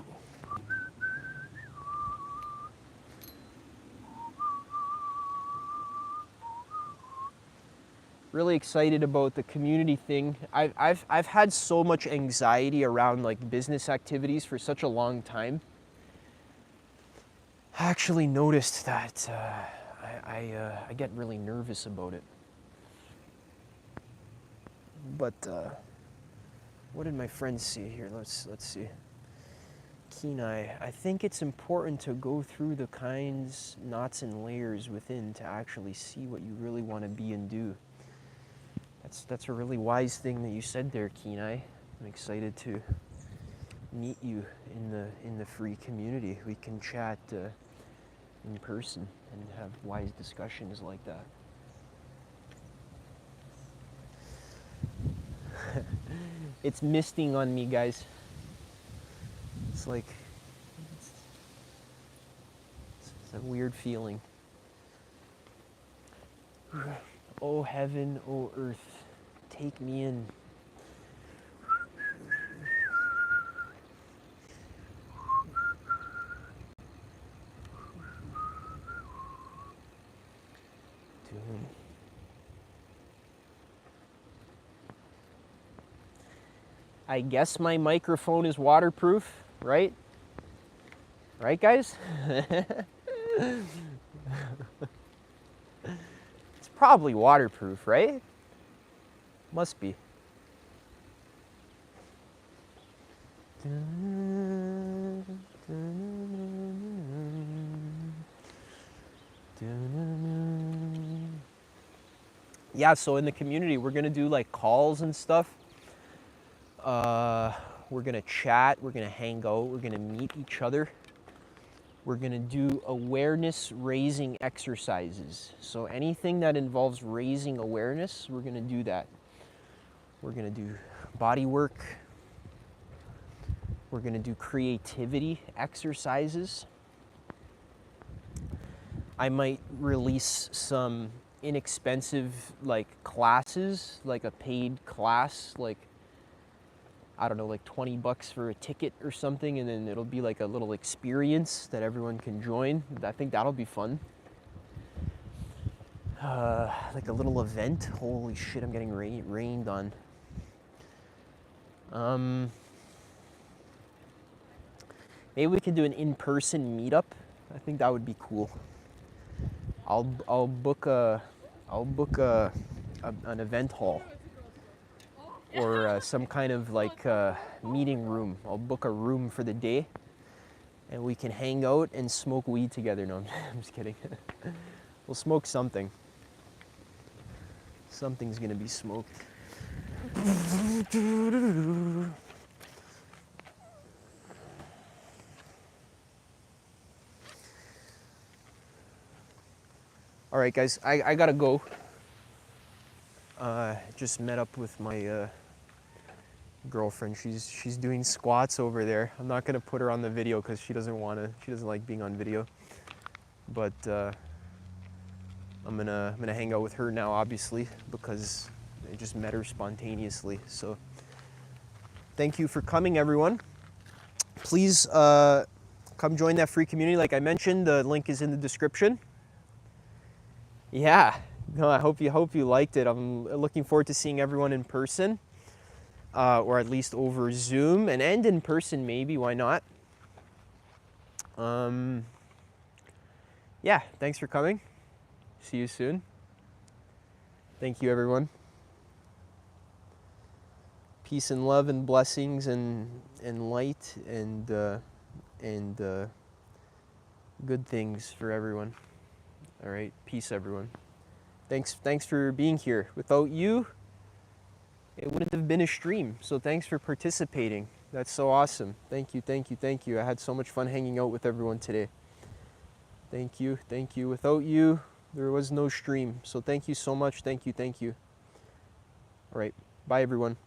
A: Really excited about the community thing. I've had so much anxiety around like business activities for such a long time. I actually noticed that I get really nervous about it. But what did my friends see here? Let's see. Kenai, I think it's important to go through the kinds, knots, and layers within to actually see what you really want to be and do. That's a really wise thing that you said there, Kenai. I'm excited to meet you in the free community. We can chat in person and have wise discussions like that. It's misting on me, guys. It's like it's a weird feeling. Oh heaven, oh earth, take me in. I guess my microphone is waterproof, right? Right, guys? It's probably waterproof, right? Must be. Yeah, so in the community, we're gonna do like calls and stuff. We're gonna chat, we're gonna hang out, we're gonna meet each other. we're going to do awareness raising exercises. So anything that involves raising awareness, we're going to do that. We're going to do body work. We're going to do creativity exercises. I might release some inexpensive like classes, like a paid class, like I don't know, like 20 bucks for a ticket or something, and then it'll be like a little experience that everyone can join. I think that'll be fun. Like a little event. Holy shit, I'm getting rained on. Maybe we can do an in-person meetup. I think that would be cool. I'll book an event hall or some kind of like meeting room. I'll book a room for the day, and we can hang out and smoke weed together. No, I'm just kidding. We'll smoke something. Something's gonna be smoked. All right, guys, I gotta go. Just met up with my girlfriend. She's doing squats over there. I'm not gonna put her on the video because she doesn't like being on video. But I'm gonna hang out with her now, obviously, because I just met her spontaneously. So thank you for coming, everyone. Please come join that free community. Like I mentioned, the link is in the description. Yeah, no, I hope you liked it. I'm looking forward to seeing everyone in person, or at least over Zoom, and in person maybe. Why not? Yeah, thanks for coming. See you soon. Thank you, everyone. Peace and love and blessings and light and good things for everyone. All right, peace, everyone. Thanks for being here. Without you, it wouldn't have been a stream. So thanks for participating. That's so awesome. Thank you, thank you, thank you. I had so much fun hanging out with everyone today. Thank you, thank you. Without you, there was no stream. So thank you so much. Thank you, thank you. All right, bye, everyone.